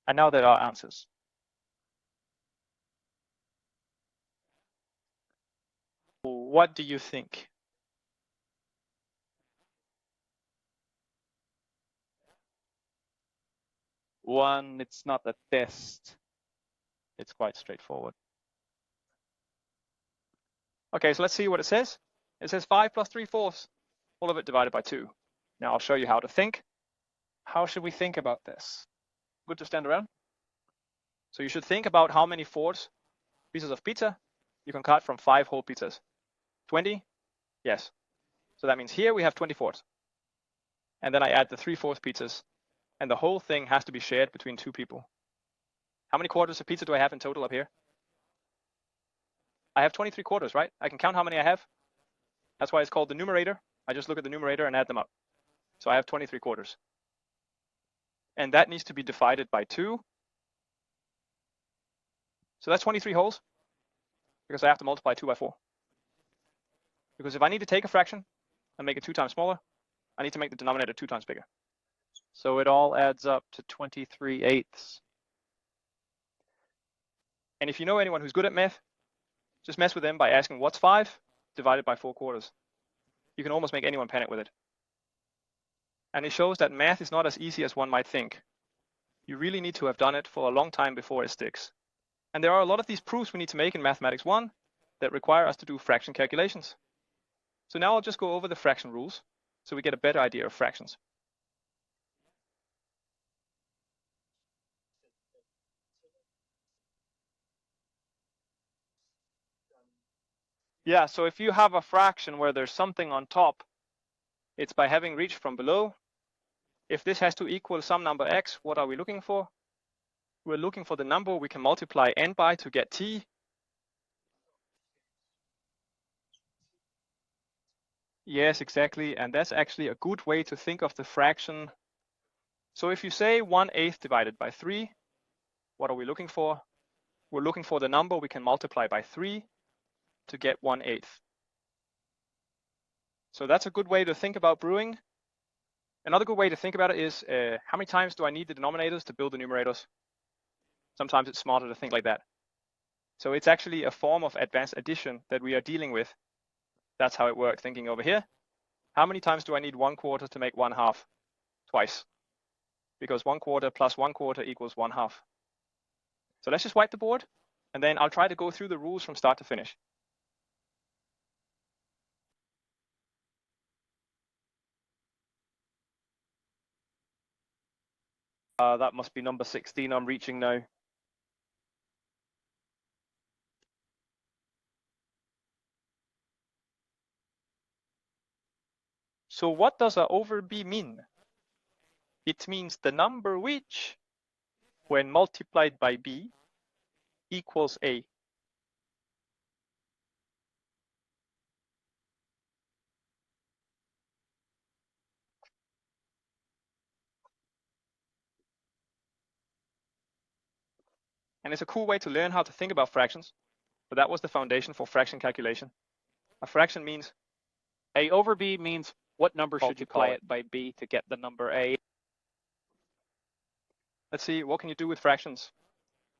And now there are answers. What do you think? One, it's not a test. It's quite straightforward. Okay, so let's see what it says. It says 5 plus 3/4, all of it divided by 2. Now I'll show you how to think. How should we think about this? Good to stand around. So you should think about how many fourths pieces of pizza you can cut from 5 whole pizzas. 20? Yes. So that means here we have 20 fourths. And then I add the 3/4 pizzas, and the whole thing has to be shared between 2 people. How many quarters of pizza do I have in total up here? I have 23 quarters, right? I can count how many I have. That's why it's called the numerator. I just look at the numerator and add them up. So I have 23 quarters. And that needs to be divided by 2. So that's 23 wholes, because I have to multiply 2 by 4. Because if I need to take a fraction and make it 2 times smaller, I need to make the denominator 2 times bigger. So it all adds up to 23/8. And if you know anyone who's good at math, just mess with them by asking what's 5 divided by 4 quarters. You can almost make anyone panic with it. And it shows that math is not as easy as one might think. You really need to have done it for a long time before it sticks. And there are a lot of these proofs we need to make in Mathematics 1 that require us to do fraction calculations. So now I'll just go over the fraction rules so we get a better idea of fractions. Yeah, so if you have a fraction where there's something on top, it's by having reached from below. If this has to equal some number x, what are we looking for? We're looking for the number we can multiply n by to get t. Yes, exactly. And that's actually a good way to think of the fraction. So if you say 1/8 divided by 3, what are we looking for? We're looking for the number we can multiply by 3 to get 1/8. So that's a good way to think about brewing. Another good way to think about it is how many times do I need the denominators to build the numerators? Sometimes it's smarter to think like that. So it's actually a form of advanced addition that we are dealing with. That's how it works, thinking over here. How many times do I need 1/4 to make 1/2? Twice. Because 1/4 plus 1/4 equals 1/2. So let's just wipe the board, and then I'll try to go through the rules from start to finish. That must be number 16 I'm reaching now. So what does a over b mean? It means the number which, when multiplied by b, equals a. And it's a cool way to learn how to think about fractions, but that was the foundation for fraction calculation. A fraction means A over b means what number should you Multiply multiply it by b to get the number a? Let's see, what can you do with fractions?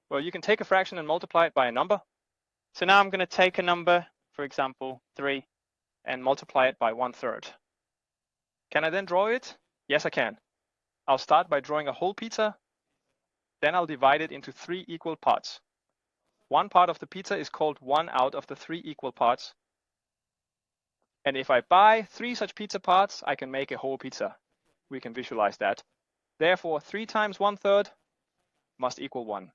Well, you can take a fraction and multiply it by a number. So now I'm going to take a number, for example, 3, and multiply it by 1/3. Can I then draw it? Yes, I can. I'll start by drawing a whole pizza. Then I'll divide it into 3 equal parts. One part of the pizza is called 1 out of the 3 equal parts. And if I buy 3 such pizza parts, I can make a whole pizza. We can visualize that. Therefore, 3 times 1/3 must equal 1.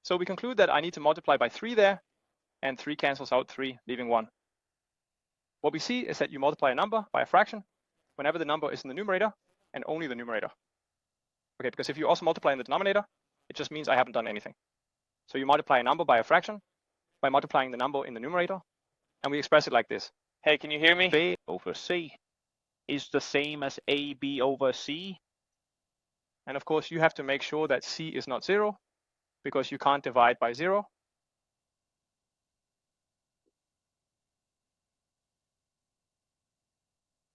So we conclude that I need to multiply by 3 there, and 3 cancels out 3, leaving 1. What we see is that you multiply a number by a fraction whenever the number is in the numerator, and only the numerator. Okay, because if you also multiply in the denominator, it just means I haven't done anything. So you multiply a number by a fraction by multiplying the number in the numerator, and we express it like this. Hey, can you hear me? B over c is the same as AB over c. And of course, you have to make sure that c is not 0, because you can't divide by 0.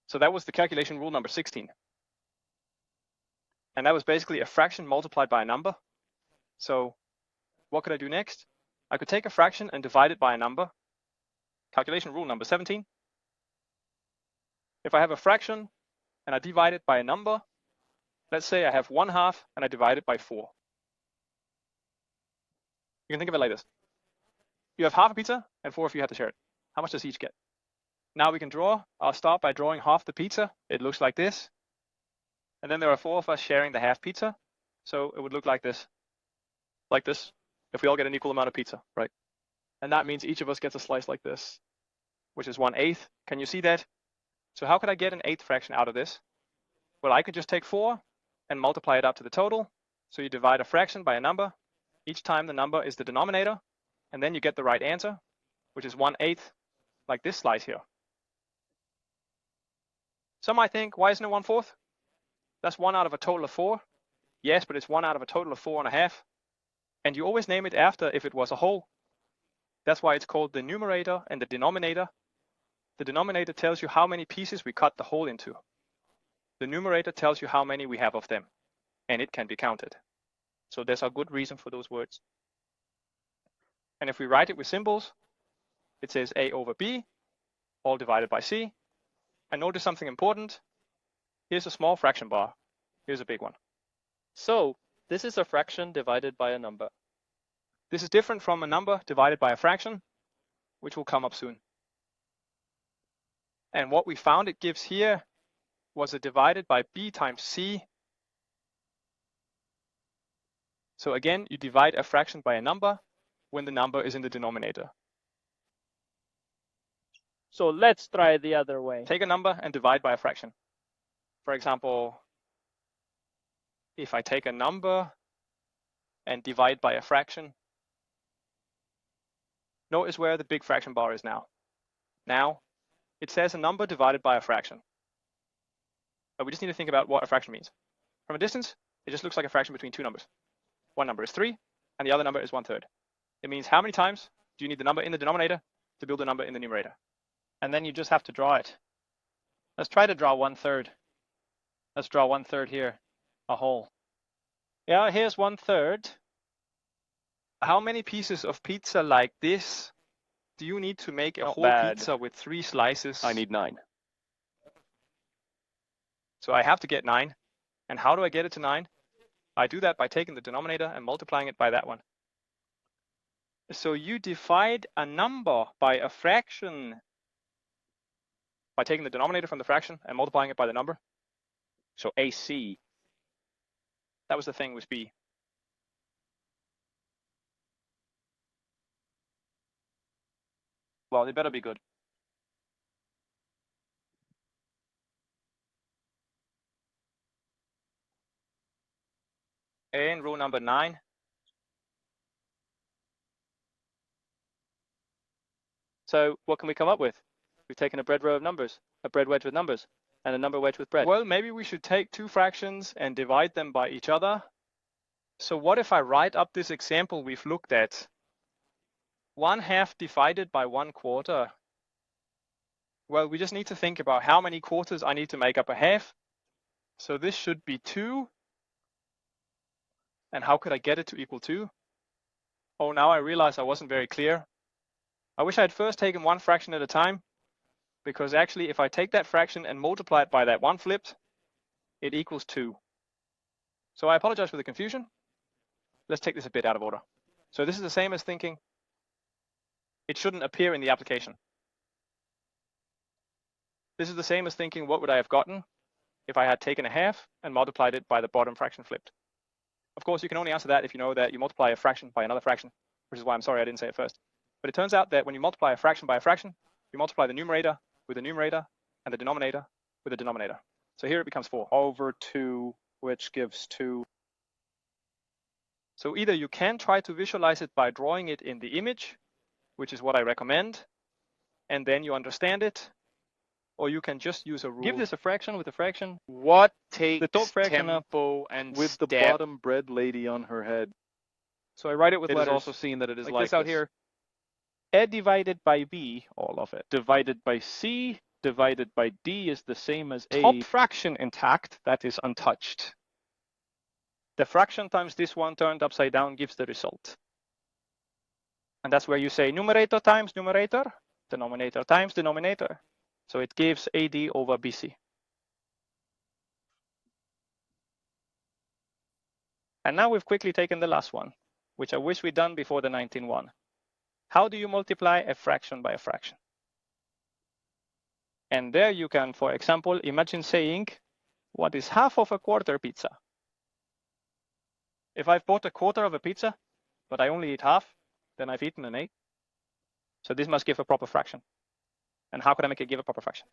So that was the calculation rule number 16. And that was basically a fraction multiplied by a number. So what could I do next? I could take a fraction and divide it by a number. Calculation rule number 17. If I have a fraction and I divide it by a number, let's say I have 1/2 and I divide it by 4. You can think of it like this. You have half a pizza and 4 of you have to share it. How much does each get? Now we can draw. I'll start by drawing half the pizza. It looks like this. And then there are 4 of us sharing the half pizza. So it would look like this. Like this. If we all get an equal amount of pizza, right? And that means each of us gets a slice like this, which is 1/8. Can you see that? So how could I get an 1/8 fraction out of this? Well, I could just take 4 and multiply it up to the total. So you divide a fraction by a number. Each time the number is the denominator. And then you get the right answer, which is 1/8, like this slice here. Some might think, why isn't it 1/4? That's 1 out of a total of 4. Yes, but it's 1 out of a total of 4.5. And you always name it after if it was a whole. That's why it's called the numerator and the denominator. The denominator tells you how many pieces we cut the whole into. The numerator tells you how many we have of them, and it can be counted. So there's a good reason for those words. And if we write it with symbols, it says A over B, all divided by C. And notice something important. Here's a small fraction bar. Here's a big one. So this is a fraction divided by a number. This is different from a number divided by a fraction, which will come up soon. And what we found it gives here was a divided by B times C. So again, you divide a fraction by a number when the number is in the denominator. So let's try the other way. Take a number and divide by a fraction. For example, if I take a number and divide by a fraction, notice where the big fraction bar is now. Now, it says a number divided by a fraction. But we just need to think about what a fraction means. From a distance, it just looks like a fraction between two numbers. One number is 3, and the other number is 1/3. It means how many times do you need the number in the denominator to build a number in the numerator? And then you just have to draw it. Let's try to draw 1/3. Let's draw 1/3 here, a whole. Yeah, here's 1/3. How many pieces of pizza like this do you need to make a Not whole bad. pizza with 3 slices? I need 9. So I have to get 9. And how do I get it to 9? I do that by taking the denominator and multiplying it by that one. So you divide a number by a fraction by taking the denominator from the fraction and multiplying it by the number. So AC. That was the thing with B. Well, they better be good. And rule number 9. So what can we come up with? We've taken a bread row of numbers, a bread wedge with numbers, and a number wedge with bread. Well, maybe we should take 2 fractions and divide them by each other. So what if I write up this example we've looked at? 1/2 divided by 1/4. Well, we just need to think about how many quarters I need to make up a half. So this should be 2. And how could I get it to equal 2? Oh, now I realize I wasn't very clear. I wish I had first taken 1 fraction at a time, because actually if I take that fraction and multiply it by that 1 flipped, it equals 2. So I apologize for the confusion. Let's take this a bit out of order. So this is the same as thinking it shouldn't appear in the application. This is the same as thinking what would I have gotten if I had taken a half and multiplied it by the bottom fraction flipped. Of course, you can only answer that if you know that you multiply a fraction by another fraction, which is why I'm sorry I didn't say it first. But it turns out that when you multiply a fraction by a fraction, you multiply the numerator with the numerator and the denominator with the denominator. So here it becomes 4. Over 2, which gives 2. So either you can try to visualize it by drawing it in the image, which is what I recommend, and then you understand it, or you can just use a rule. Give this a fraction with a fraction. What takes The top fraction up tempo and With the step? bottom bread lady on her head. So I write it with It is letters. also seen that it is like like this out here. A divided by B, all of it. Divided by C, divided by D is the same as A. Top fraction intact, that is untouched. The fraction times this one turned upside down gives the result. And that's where you say numerator times numerator, denominator times denominator. So it gives AD over BC. And now we've quickly taken the last one, which I wish we'd done before the 19.1. How do you multiply a fraction by a fraction? And there you can, for example, imagine saying, what is half of a quarter pizza? If I've bought a quarter of a pizza, but I only eat half, then I've eaten an 8. So this must give a proper fraction. And how could I make it give a proper fraction?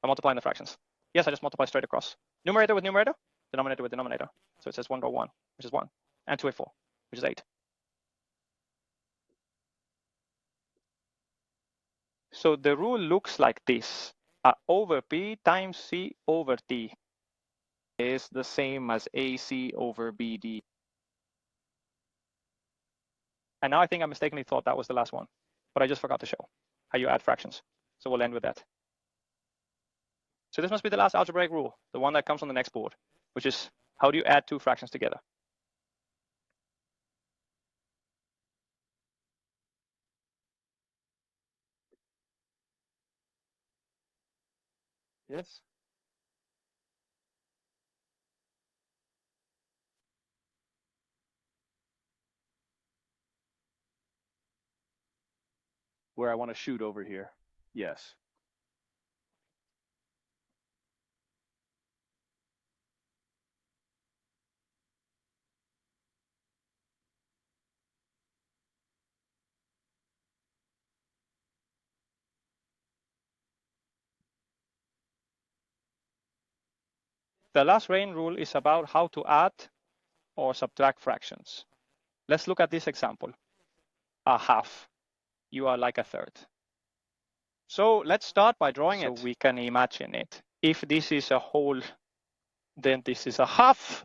By multiplying the fractions. Yes, I just multiply straight across. Numerator with numerator, denominator with denominator. So it says 1 by 1, which is 1, and 2 by 4, which is 8. So the rule looks like this. A over B times C over D is the same as AC over BD. And now I think I mistakenly thought that was the last one, but I just forgot to show how you add fractions. So we'll end with that. So this must be the last algebraic rule, the one that comes on the next board, which is how do you add two fractions together? Yes? Where I want to shoot over here. Yes. The last rain rule is about how to add or subtract fractions. Let's look at this example. A half. You are like a third. So let's start by drawing it. So we can imagine it. If this is a whole, then this is a half.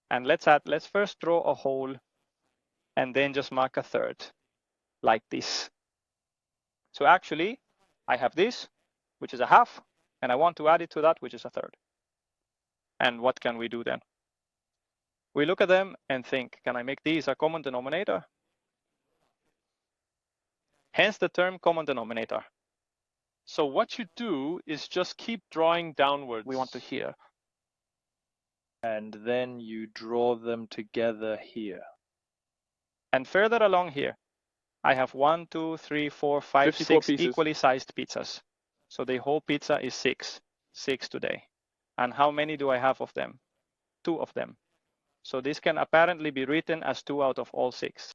And let's first draw a whole and then just mark a third like this. So actually, I have this, which is a half, and I want to add it to that, which is a third. And what can we do then? We look at them and think, can I make these a common denominator? Hence the term common denominator. So what you do is just keep drawing downwards. We want to here. And then you draw them together here. And further along here, I have 1, 2, 3, 4, 5, 6 pieces. equally sized pizzas. So the whole pizza is 6 today. And how many do I have of them? 2 of them. So this can apparently be written as 2 out of all 6.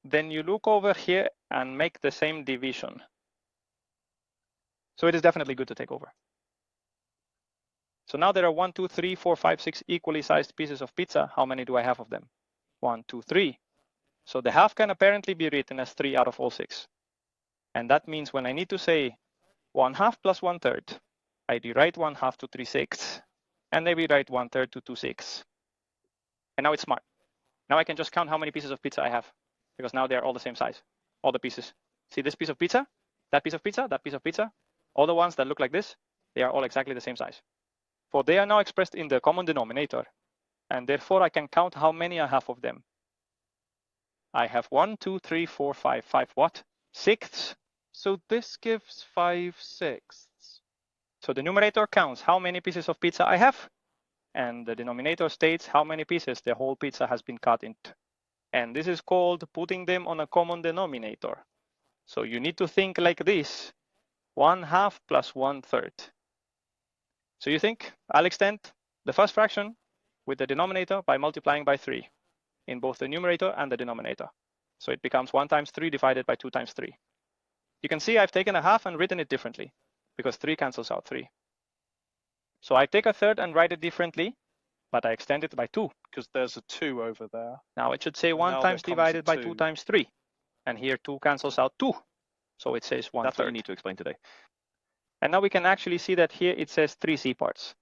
Then you look over here and make the same division. So it is definitely good to take over. So now there are 1, 2, 3, 4, 5, 6 equally sized pieces of pizza. How many do I have of them? 1, 2, 3. So the half can apparently be written as 3 out of all 6. And that means when I need to say 1/2 plus 1/3, I rewrite 1/2 to 3/6, and maybe write 1/3 to 2/6. And now it's smart. Now I can just count how many pieces of pizza I have, because now they're all the same size, all the pieces. See this piece of pizza, that piece of pizza, that piece of pizza, all the ones that look like this, they are all exactly the same size. For they are now expressed in the common denominator, and therefore I can count how many I have of them. I have 1, 2, 3, 4, 5, 5 what? 6. So this gives 5/6. So the numerator counts how many pieces of pizza I have, and the denominator states how many pieces the whole pizza has been cut into. And this is called putting them on a common denominator. So you need to think like this, 1/2 plus 1/3. So you think, I'll extend the first fraction with the denominator by multiplying by 3 in both the numerator and the denominator. So it becomes 1 times 3 divided by 2 times 3. You can see I've taken a half and written it differently, because 3 cancels out 3. So I take a third and write it differently, but I extend it by 2. Because there's a 2 over there. Now it should say 1 Now times there comes a divided by 2 2. times 3. And here 2 cancels out 2. So it says 1/3. That's what you need to explain today. And now we can actually see that here it says 3 C parts.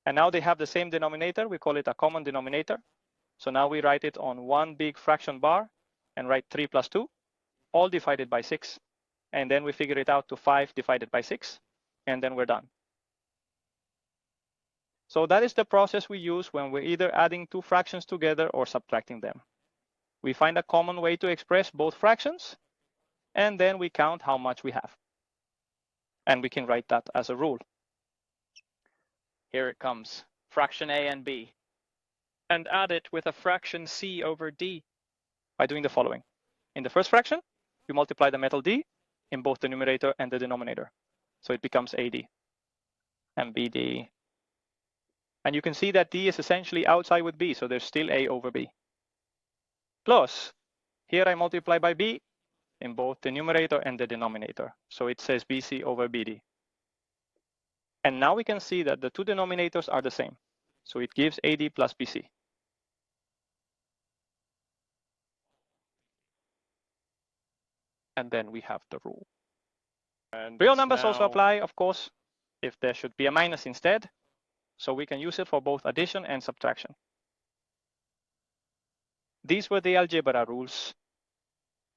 And now they have the same denominator. We call it a common denominator. So now we write it on one big fraction bar and write 3 plus 2, all divided by 6. And then we figure it out to 5 divided by 6. And then we're done. So that is the process we use when we're either adding two fractions together or subtracting them. We find a common way to express both fractions, and then we count how much we have. And we can write that as a rule. Here it comes, fraction a and b. And add it with a fraction c over d. By doing the following. In the first fraction, you multiply the metal d in both the numerator and the denominator. So it becomes AD and BD. And you can see that D is essentially outside with B, so there's still A over B. Plus, here I multiply by B in both the numerator and the denominator. So it says BC over BD. And now we can see that the two denominators are the same. So it gives AD plus BC. And then we have the rule. And Real numbers also now apply, of course, if there should be a minus instead. So we can use it for both addition and subtraction. These were the algebra rules.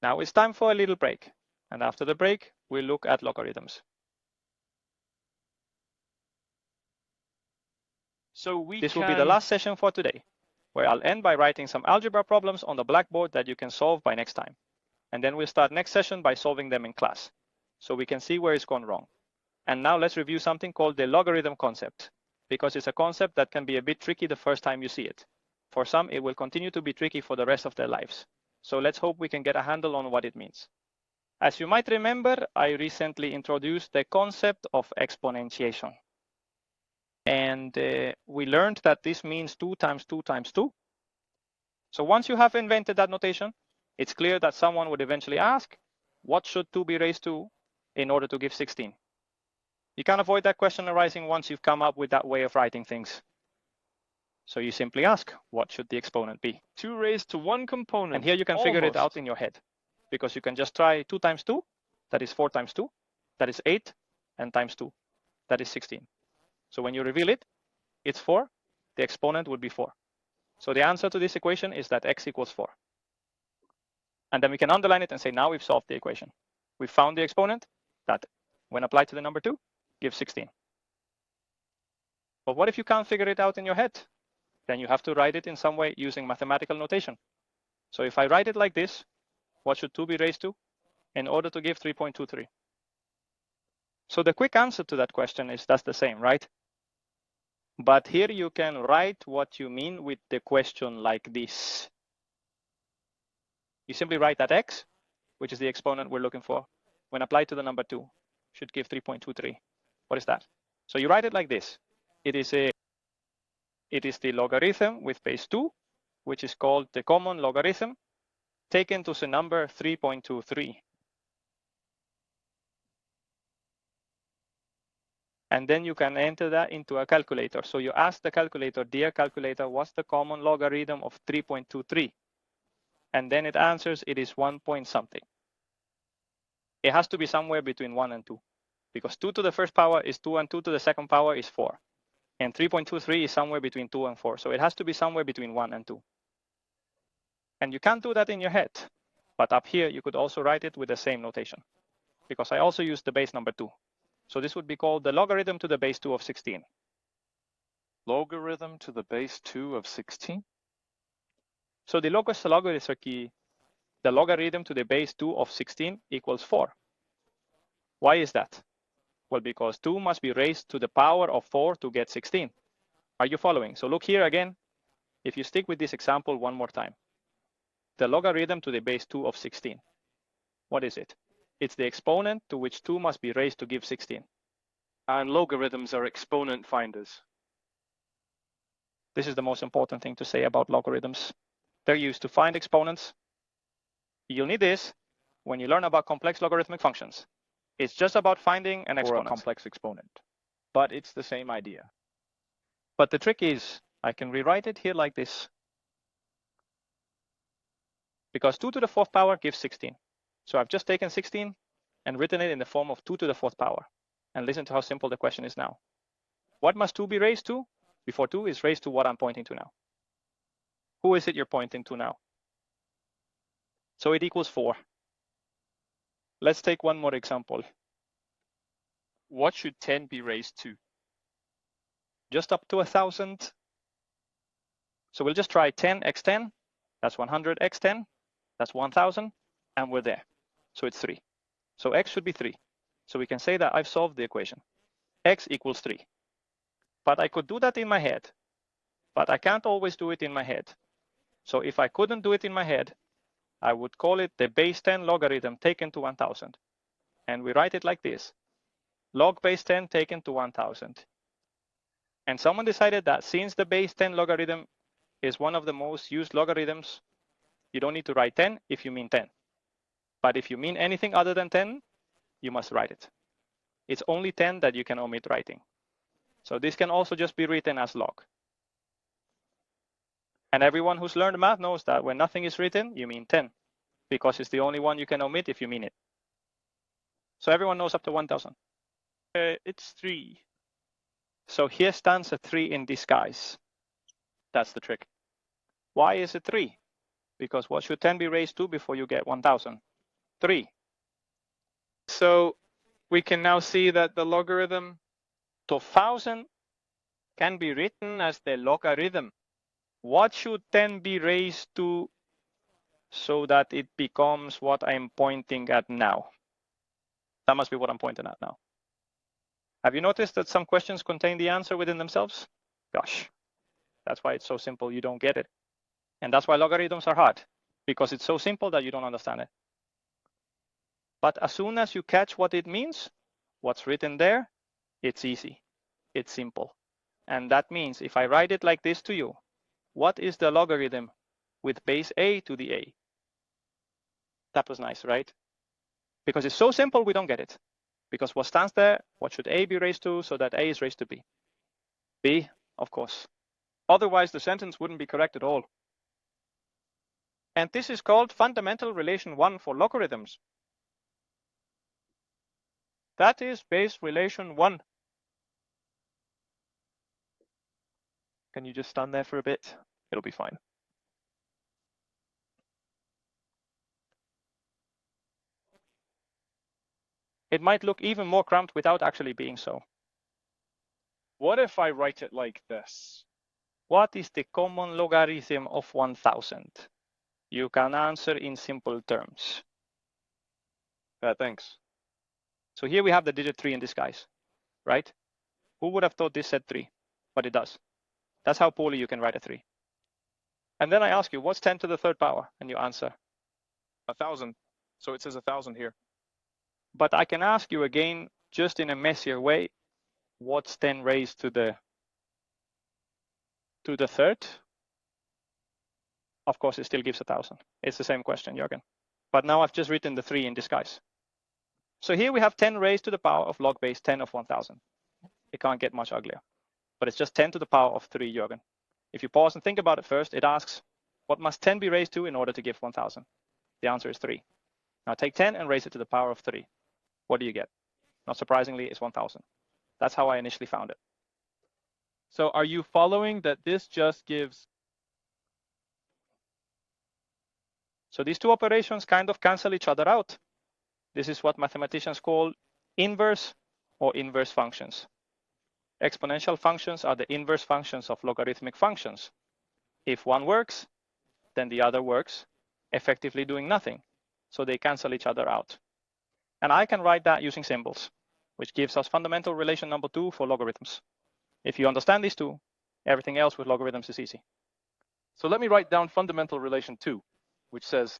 Now it's time for a little break. And after the break, we'll look at logarithms. So This will be the last session for today, where I'll end by writing some algebra problems on the blackboard that you can solve by next time. And then we'll start next session by solving them in class, so we can see where it's gone wrong. And now let's review something called the logarithm concept, because it's a concept that can be a bit tricky the first time you see it. For some, it will continue to be tricky for the rest of their lives. So let's hope we can get a handle on what it means. As you might remember, I recently introduced the concept of exponentiation. And we learned that this means 2 times 2 times 2. So once you have invented that notation, it's clear that someone would eventually ask, what should 2 be raised to in order to give 16? You can't avoid that question arising once you've come up with that way of writing things. So you simply ask, what should the exponent be? 2 raised to 1 component. And here you can figure it out in your head, because you can just try 2 times 2, that is 4 times 2, that is 8, and times 2, that is 16. So when you reveal it, it's 4, the exponent would be 4. So the answer to this equation is that x equals 4. And then we can underline it and say, now we've solved the equation. We found the exponent that, when applied to the number 2, gives 16. But what if you can't figure it out in your head? Then you have to write it in some way using mathematical notation. So if I write it like this, what should 2 be raised to in order to give 3.23? So the quick answer to that question is that's the same, right? But here you can write what you mean with the question like this. You simply write that x, which is the exponent we're looking for, when applied to the number 2, should give 3.23. What is that? So you write it like this. It is the logarithm with base 2, which is called the common logarithm, taken to the number 3.23. And then you can enter that into a calculator. So you ask the calculator, dear calculator, what's the common logarithm of 3.23? And then it answers it is 1 point something. It has to be somewhere between 1 and 2, because 2 to the first power is 2 and 2 to the second power is 4. And 3.23 is somewhere between 2 and 4. So it has to be somewhere between 1 and 2. And you can't do that in your head. But up here, you could also write it with the same notation, because I also used the base number 2. So this would be called the logarithm to the base 2 of 16. Logarithm to the base 2 of 16? So the logos logarithmy, the logarithm to the base 2 of 16 equals 4. Why is that? Well, because 2 must be raised to the power of 4 to get 16. Are you following? So look here again. If you stick with this example one more time. The logarithm to the base 2 of 16. What is it? It's the exponent to which 2 must be raised to give 16. And logarithms are exponent finders. This is the most important thing to say about logarithms. They're used to find exponents. You'll need this when you learn about complex logarithmic functions. It's just about finding an exponent. Or a complex exponent. But it's the same idea. But the trick is, I can rewrite it here like this. Because 2 to the 4th power gives 16. So I've just taken 16 and written it in the form of 2 to the 4th power. And listen to how simple the question is now. What must 2 be raised to before 2 is raised to what I'm pointing to now? Who is it you're pointing to now? So it equals 4. Let's take one more example. What should 10 be raised to? just up to 1,000. So we'll just try 10 x 10. That's 100 x 10. That's 1,000. And we're there. So it's 3. So x should be 3. So we can say that I've solved the equation. X equals 3. But I could do that in my head. But I can't always do it in my head. So if I couldn't do it in my head, I would call it the base 10 logarithm taken to 1,000. And we write it like this. Log base 10 taken to 1,000. And someone decided that since the base 10 logarithm is one of the most used logarithms, you don't need to write 10 if you mean 10. But if you mean anything other than 10, you must write it. It's only 10 that you can omit writing. So this can also just be written as log. And everyone who's learned math knows that when nothing is written, you mean 10, because it's the only one you can omit if you mean it. So everyone knows up to 1,000. It's 3. So here stands a 3 in disguise. That's the trick. Why is it 3? Because what should 10 be raised to before you get 1,000? 3. So we can now see that the logarithm to 1,000 can be written as the logarithm. What should 10 be raised to so that it becomes what I'm pointing at now? That must be what I'm pointing at now. Have you noticed that some questions contain the answer within themselves? Gosh, that's why it's so simple you don't get it. And that's why logarithms are hard, because it's so simple that you don't understand it. But as soon as you catch what it means, what's written there, it's easy, it's simple. And that means if I write it like this to you, what is the logarithm with base a to the a? That was nice, right? Because it's so simple, we don't get it. Because what stands there, what should a be raised to so that a is raised to b? B, of course. Otherwise, the sentence wouldn't be correct at all. And this is called fundamental relation 1 for logarithms. That is base relation 1. Can you just stand there for a bit? It'll be fine. It might look even more cramped without actually being so. What if I write it like this? What is the common logarithm of 1,000? You can answer in simple terms. Thanks. So here we have the digit 3 in disguise, right? Who would have thought this said 3? But it does. That's how poorly you can write a 3. And then I ask you, what's 10 to the third power? And you answer 1,000. So it says 1,000 here. But I can ask you again, just in a messier way, what's 10 raised to the third? Of course, it still gives 1,000. It's the same question, Jürgen. But now I've just written the 3 in disguise. So here we have 10 raised to the power of log base 10 of 1,000. It can't get much uglier. But it's just 10 to the power of 3, Jürgen. If you pause and think about it first, it asks, what must 10 be raised to in order to give 1,000? The answer is 3. Now take 10 and raise it to the power of 3. What do you get? Not surprisingly, it's 1,000. That's how I initially found it. So are you following that this just gives? So these two operations kind of cancel each other out. This is what mathematicians call inverse or inverse functions. Exponential functions are the inverse functions of logarithmic functions. If one works, then the other works, effectively doing nothing. So they cancel each other out. And I can write that using symbols, which gives us fundamental relation number 2 for logarithms. If you understand these two, everything else with logarithms is easy. So let me write down fundamental relation 2, which says,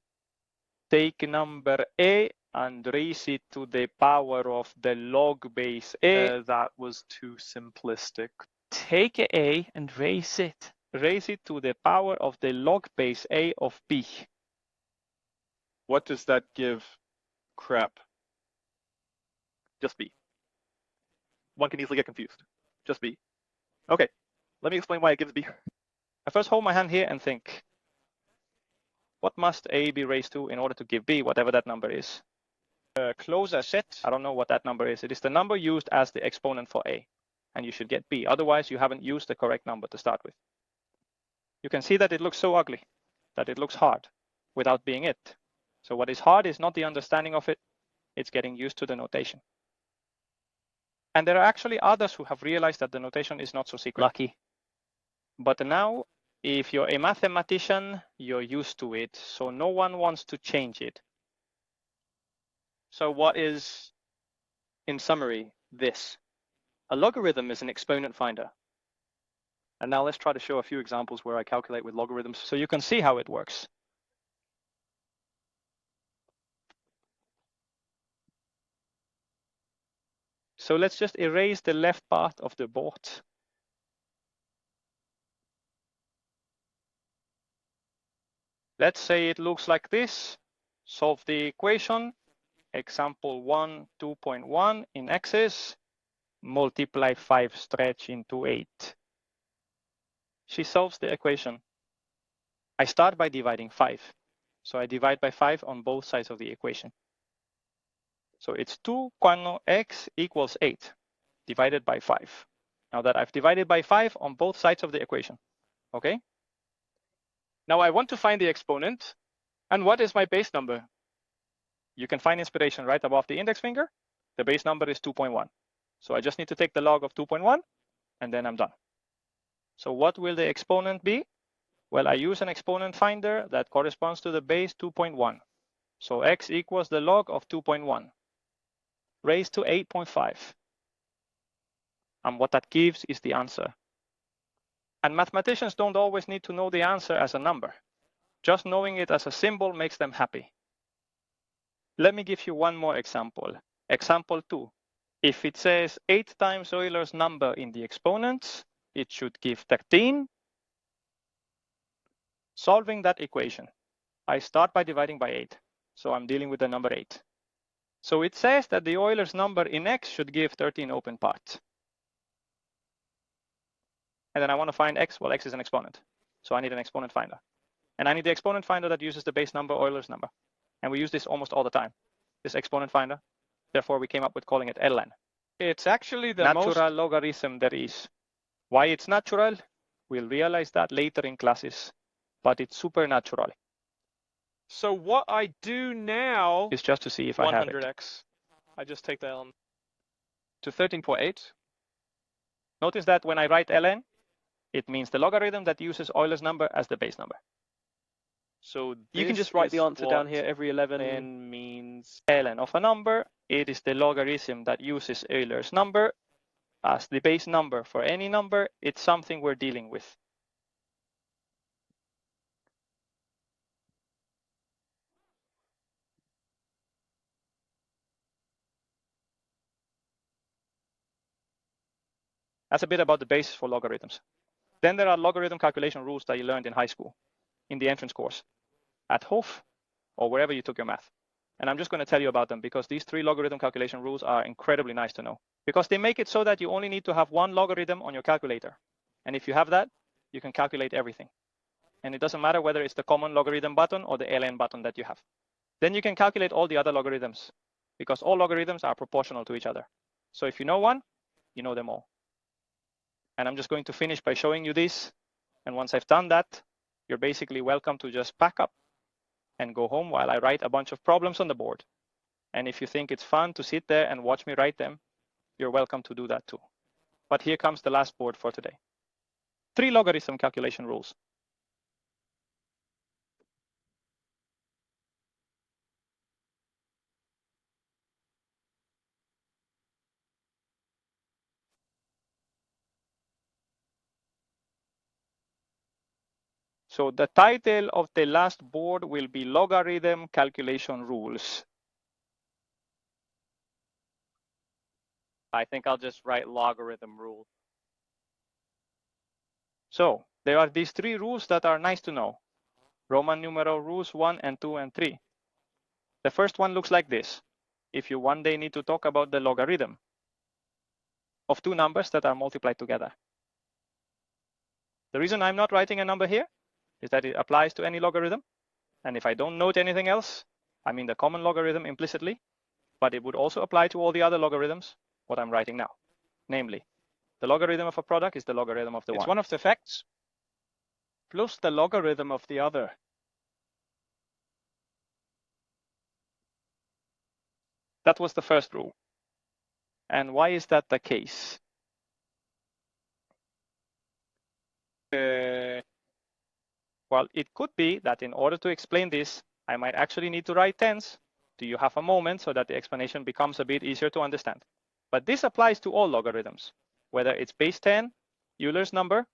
take number a and raise it to the power of the log base a. That was too simplistic. Take a and raise it. Raise it to the power of the log base a of b. What does that give? Crap. Just b. One can easily get confused. Just b. Okay, let me explain why it gives b. I first hold my hand here and think, what must a be raised to in order to give b, whatever that number is? Close a set. I don't know what that number is. It is the number used as the exponent for a, and you should get b. Otherwise, you haven't used the correct number to start with. You can see that it looks so ugly, that it looks hard without being it. So what is hard is not the understanding of it, it's getting used to the notation. And there are actually others who have realized that the notation is not so secret. Lucky. But now, if you're a mathematician, you're used to it. So no one wants to change it. So what is, in summary, this? A logarithm is an exponent finder. And now let's try to show a few examples where I calculate with logarithms. So you can see how it works. So let's just erase the left part of the board. Let's say it looks like this. Solve the equation. Example 1, 2.1 in x's. Multiply 5 stretch into 8. She solves the equation. I start by dividing 5. So I divide by 5 on both sides of the equation. So it's 2 cuando x equals 8 divided by 5. Now that I've divided by 5 on both sides of the equation. Okay? Now I want to find the exponent. And what is my base number? You can find inspiration right above the index finger. The base number is 2.1. So I just need to take the log of 2.1 and then I'm done. So what will the exponent be? Well, I use an exponent finder that corresponds to the base 2.1. So x equals the log of 2.1 raised to 8.5. And what that gives is the answer. And mathematicians don't always need to know the answer as a number. Just knowing it as a symbol makes them happy. Let me give you one more example. Example 2. If it says 8 times Euler's number in the exponents, it should give 13. Solving that equation, I start by dividing by 8. So I'm dealing with the number 8. So it says that the Euler's number in x should give 13 open parts. And then I want to find x. Well, x is an exponent. So I need an exponent finder. And I need the exponent finder that uses the base number Euler's number. And we use this almost all the time, this exponent finder. Therefore, we came up with calling it ln. It's actually the Natural most logarithm there is. Why it's natural? We'll realize that later in classes. But it's supernatural. So what I do now It's just to see if I have it. 100x. I just take the ln to 13.8. Notice that when I write ln, it means the logarithm that uses Euler's number as the base number. So You can just write the answer down here. Every Every 11 n means ln of a number, it is the logarithm that uses Euler's number as the base number for any number. It's something we're dealing with. That's a bit about the basis for logarithms. Then there are logarithm calculation rules that you learned in high school, in the entrance course, at Hof, or wherever you took your math. And I'm just going to tell you about them because these 3 logarithm calculation rules are incredibly nice to know. Because they make it so that you only need to have one logarithm on your calculator. And if you have that, you can calculate everything. And it doesn't matter whether it's the common logarithm button or the ln button that you have. Then you can calculate all the other logarithms because all logarithms are proportional to each other. So if you know one, you know them all. And I'm just going to finish by showing you this. And once I've done that, you're basically welcome to just pack up and go home while I write a bunch of problems on the board. And if you think it's fun to sit there and watch me write them, you're welcome to do that too. But here comes the last board for today. 3 logarithm calculation rules. So the title of the last board will be Logarithm Calculation Rules. I think I'll just write logarithm rule. So there are these 3 rules that are nice to know. Roman numeral rules 1 and 2 and 3. The first one looks like this. If you one day need to talk about the logarithm of 2 numbers that are multiplied together. The reason I'm not writing a number here is that it applies to any logarithm. And if I don't note anything else, I mean the common logarithm implicitly, but it would also apply to all the other logarithms, what I'm writing now. Namely, the logarithm of a product is the logarithm of the It's one. one of the facts plus the logarithm of the other. That was the first rule. And why is that the case? Well, it could be that in order to explain this, I might actually need to write tens. Do you have a moment so that the explanation becomes a bit easier to understand? But this applies to all logarithms, whether it's base 10, Euler's number,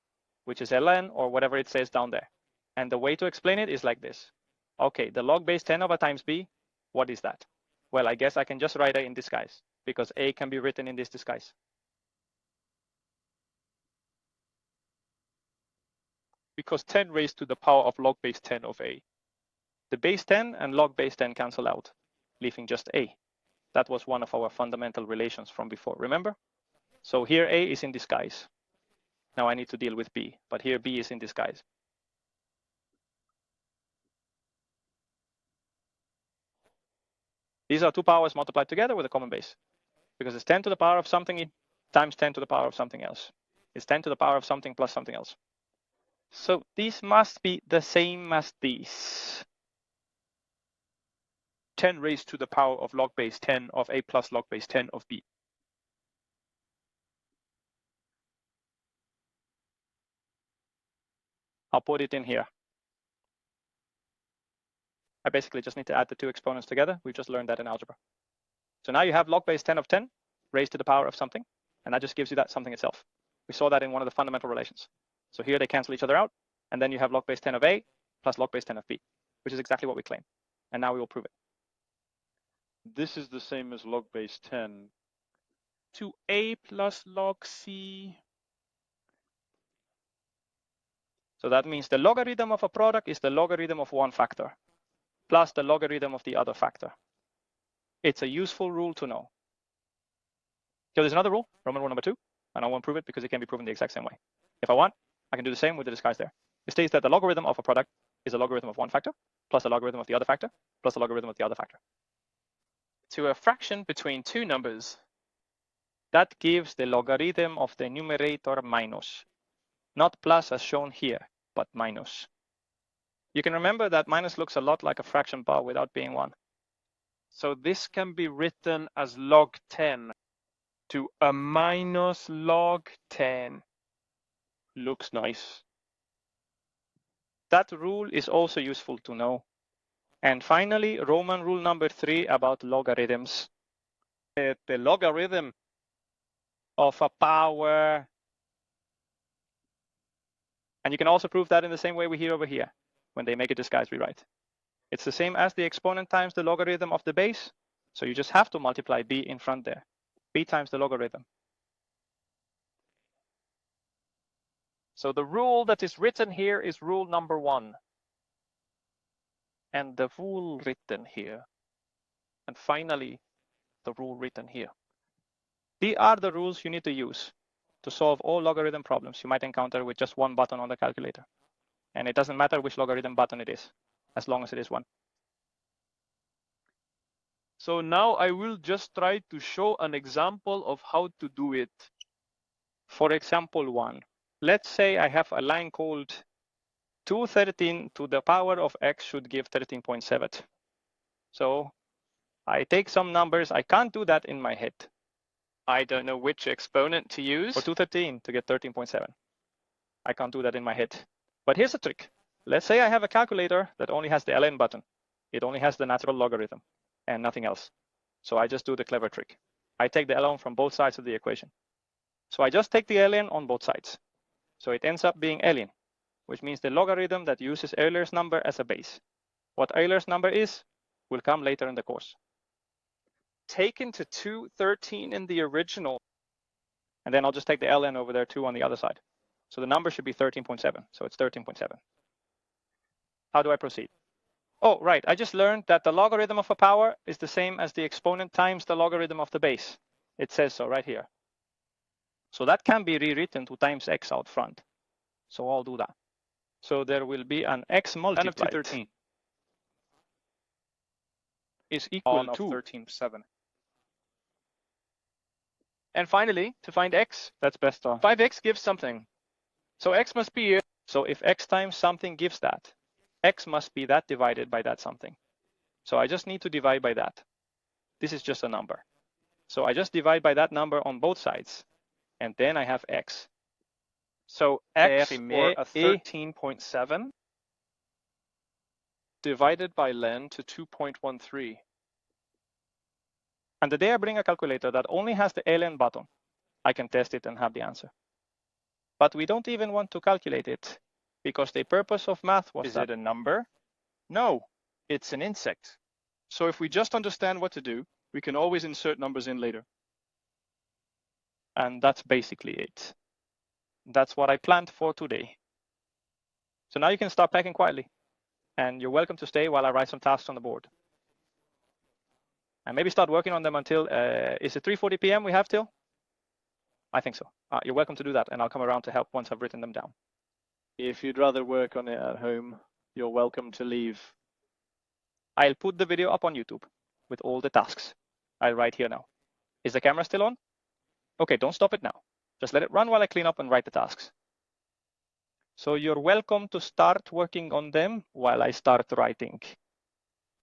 which is ln, or whatever it says down there. And the way to explain it is like this. Okay, the log base 10 of a times b, what is that? Well, I guess I can just write it in disguise, because a can be written in this disguise. Because 10 raised to the power of log base 10 of a. The base 10 and log base 10 cancel out, leaving just a. That was one of our fundamental relations from before, remember? So here a is in disguise. Now I need to deal with b, but here b is in disguise. These are two powers multiplied together with a common base, because it's 10 to the power of something times 10 to the power of something else. It's 10 to the power of something plus something else. So these must be the same as these. 10 raised to the power of log base 10 of a plus log base 10 of b. I'll put it in here. I basically just need to add the two exponents together. We just learned that in algebra. So now you have log base 10 of 10 raised to the power of something, and that just gives you that something itself. We saw that in one of the fundamental relations. So here they cancel each other out, and then you have log base 10 of a plus log base 10 of b, which is exactly what we claim. And now we will prove it. This is the same as log base 10. To a plus log c. So that means the logarithm of a product is the logarithm of one factor plus the logarithm of the other factor. It's a useful rule to know. So there's another rule, Roman rule number 2, and I won't prove it because it can be proven the exact same way. If I want, I can do the same with the disguise there. It states that the logarithm of a product is a logarithm of one factor plus the logarithm of the other factor plus the logarithm of the other factor. To a fraction between two numbers. That gives the logarithm of the numerator minus. Not plus as shown here, but minus. You can remember that minus looks a lot like a fraction bar without being one. So this can be written as log 10 to a minus log 10. Looks nice. That rule is also useful to know. And finally, Roman rule number 3 about logarithms. The logarithm of a power. And you can also prove that in the same way we hear over here when they make a disguise rewrite. It's the same as the exponent times the logarithm of the base. So you just have to multiply b in front there. B times the logarithm. So the rule that is written here is rule number 1. And the rule written here. And finally, the rule written here. These are the rules you need to use to solve all logarithm problems you might encounter with just one button on the calculator. And it doesn't matter which logarithm button it is, as long as it is one. So now I will just try to show an example of how to do it. For example 1, let's say I have a line called 213 to the power of x should give 13.7. So I take some numbers. I can't do that in my head. I don't know which exponent to use. For 213 to get 13.7. I can't do that in my head. But here's a trick. Let's say I have a calculator that only has the ln button. It only has the natural logarithm and nothing else. So I just do the clever trick. I take the ln from both sides of the equation. So I just take the ln on both sides. So it ends up being ln, which means the logarithm that uses Euler's number as a base. What Euler's number is will come later in the course. Taken to 213 in the original. And then I'll just take the ln over there too on the other side. So the number should be 13.7. So it's 13.7. How do I proceed? Oh, right. I just learned that the logarithm of a power is the same as the exponent times the logarithm of the base. It says so right here. So that can be rewritten to times x out front. So I'll do that. So there will be an x multiplied. 10 of 213 is equal to 13.7. And finally, to find x, that's best on. 5x gives something. So x must be. So if x times something gives that, x must be that divided by that something. So I just need to divide by that. This is just a number. So I just divide by that number on both sides, and then I have x. So x, R or a E 13.7, divided by len to 2.13. And the day I bring a calculator that only has the ln button, I can test it and have the answer. But we don't even want to calculate it, because the purpose of math was Is that. it a number? No, it's an insect. So if we just understand what to do, we can always insert numbers in later. And that's basically it. That's what I planned for today. So now you can start packing quietly. And you're welcome to stay while I write some tasks on the board. And maybe start working on them until, is it 3:40 p.m. we have till? I think so. You're welcome to do that, and I'll come around to help once I've written them down. If you'd rather work on it at home, you're welcome to leave. I'll put the video up on YouTube with all the tasks. I'll write here now. Is the camera still on? Okay, don't stop it now. Just let it run while I clean up and write the tasks. So you're welcome to start working on them while I start writing.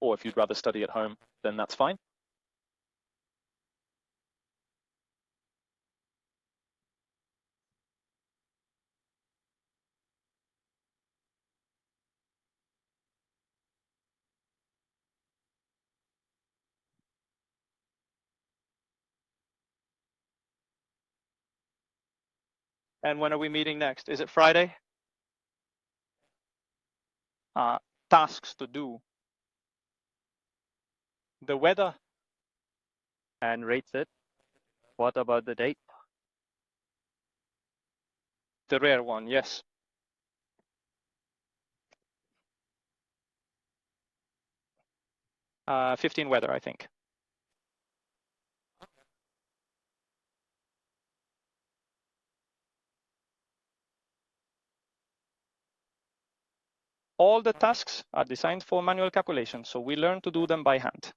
Or if you'd rather study at home, then that's fine. And when are we meeting next? Is it Friday? Tasks to do. The weather. And rates it. What about the date? The rare one, yes. Uh, 15 weather, I think. All the tasks are designed for manual calculation, so we learn to do them by hand.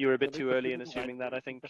You were a bit too early in assuming that, I think.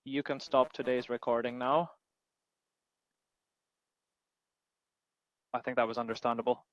You can stop today's recording now. I think that was understandable.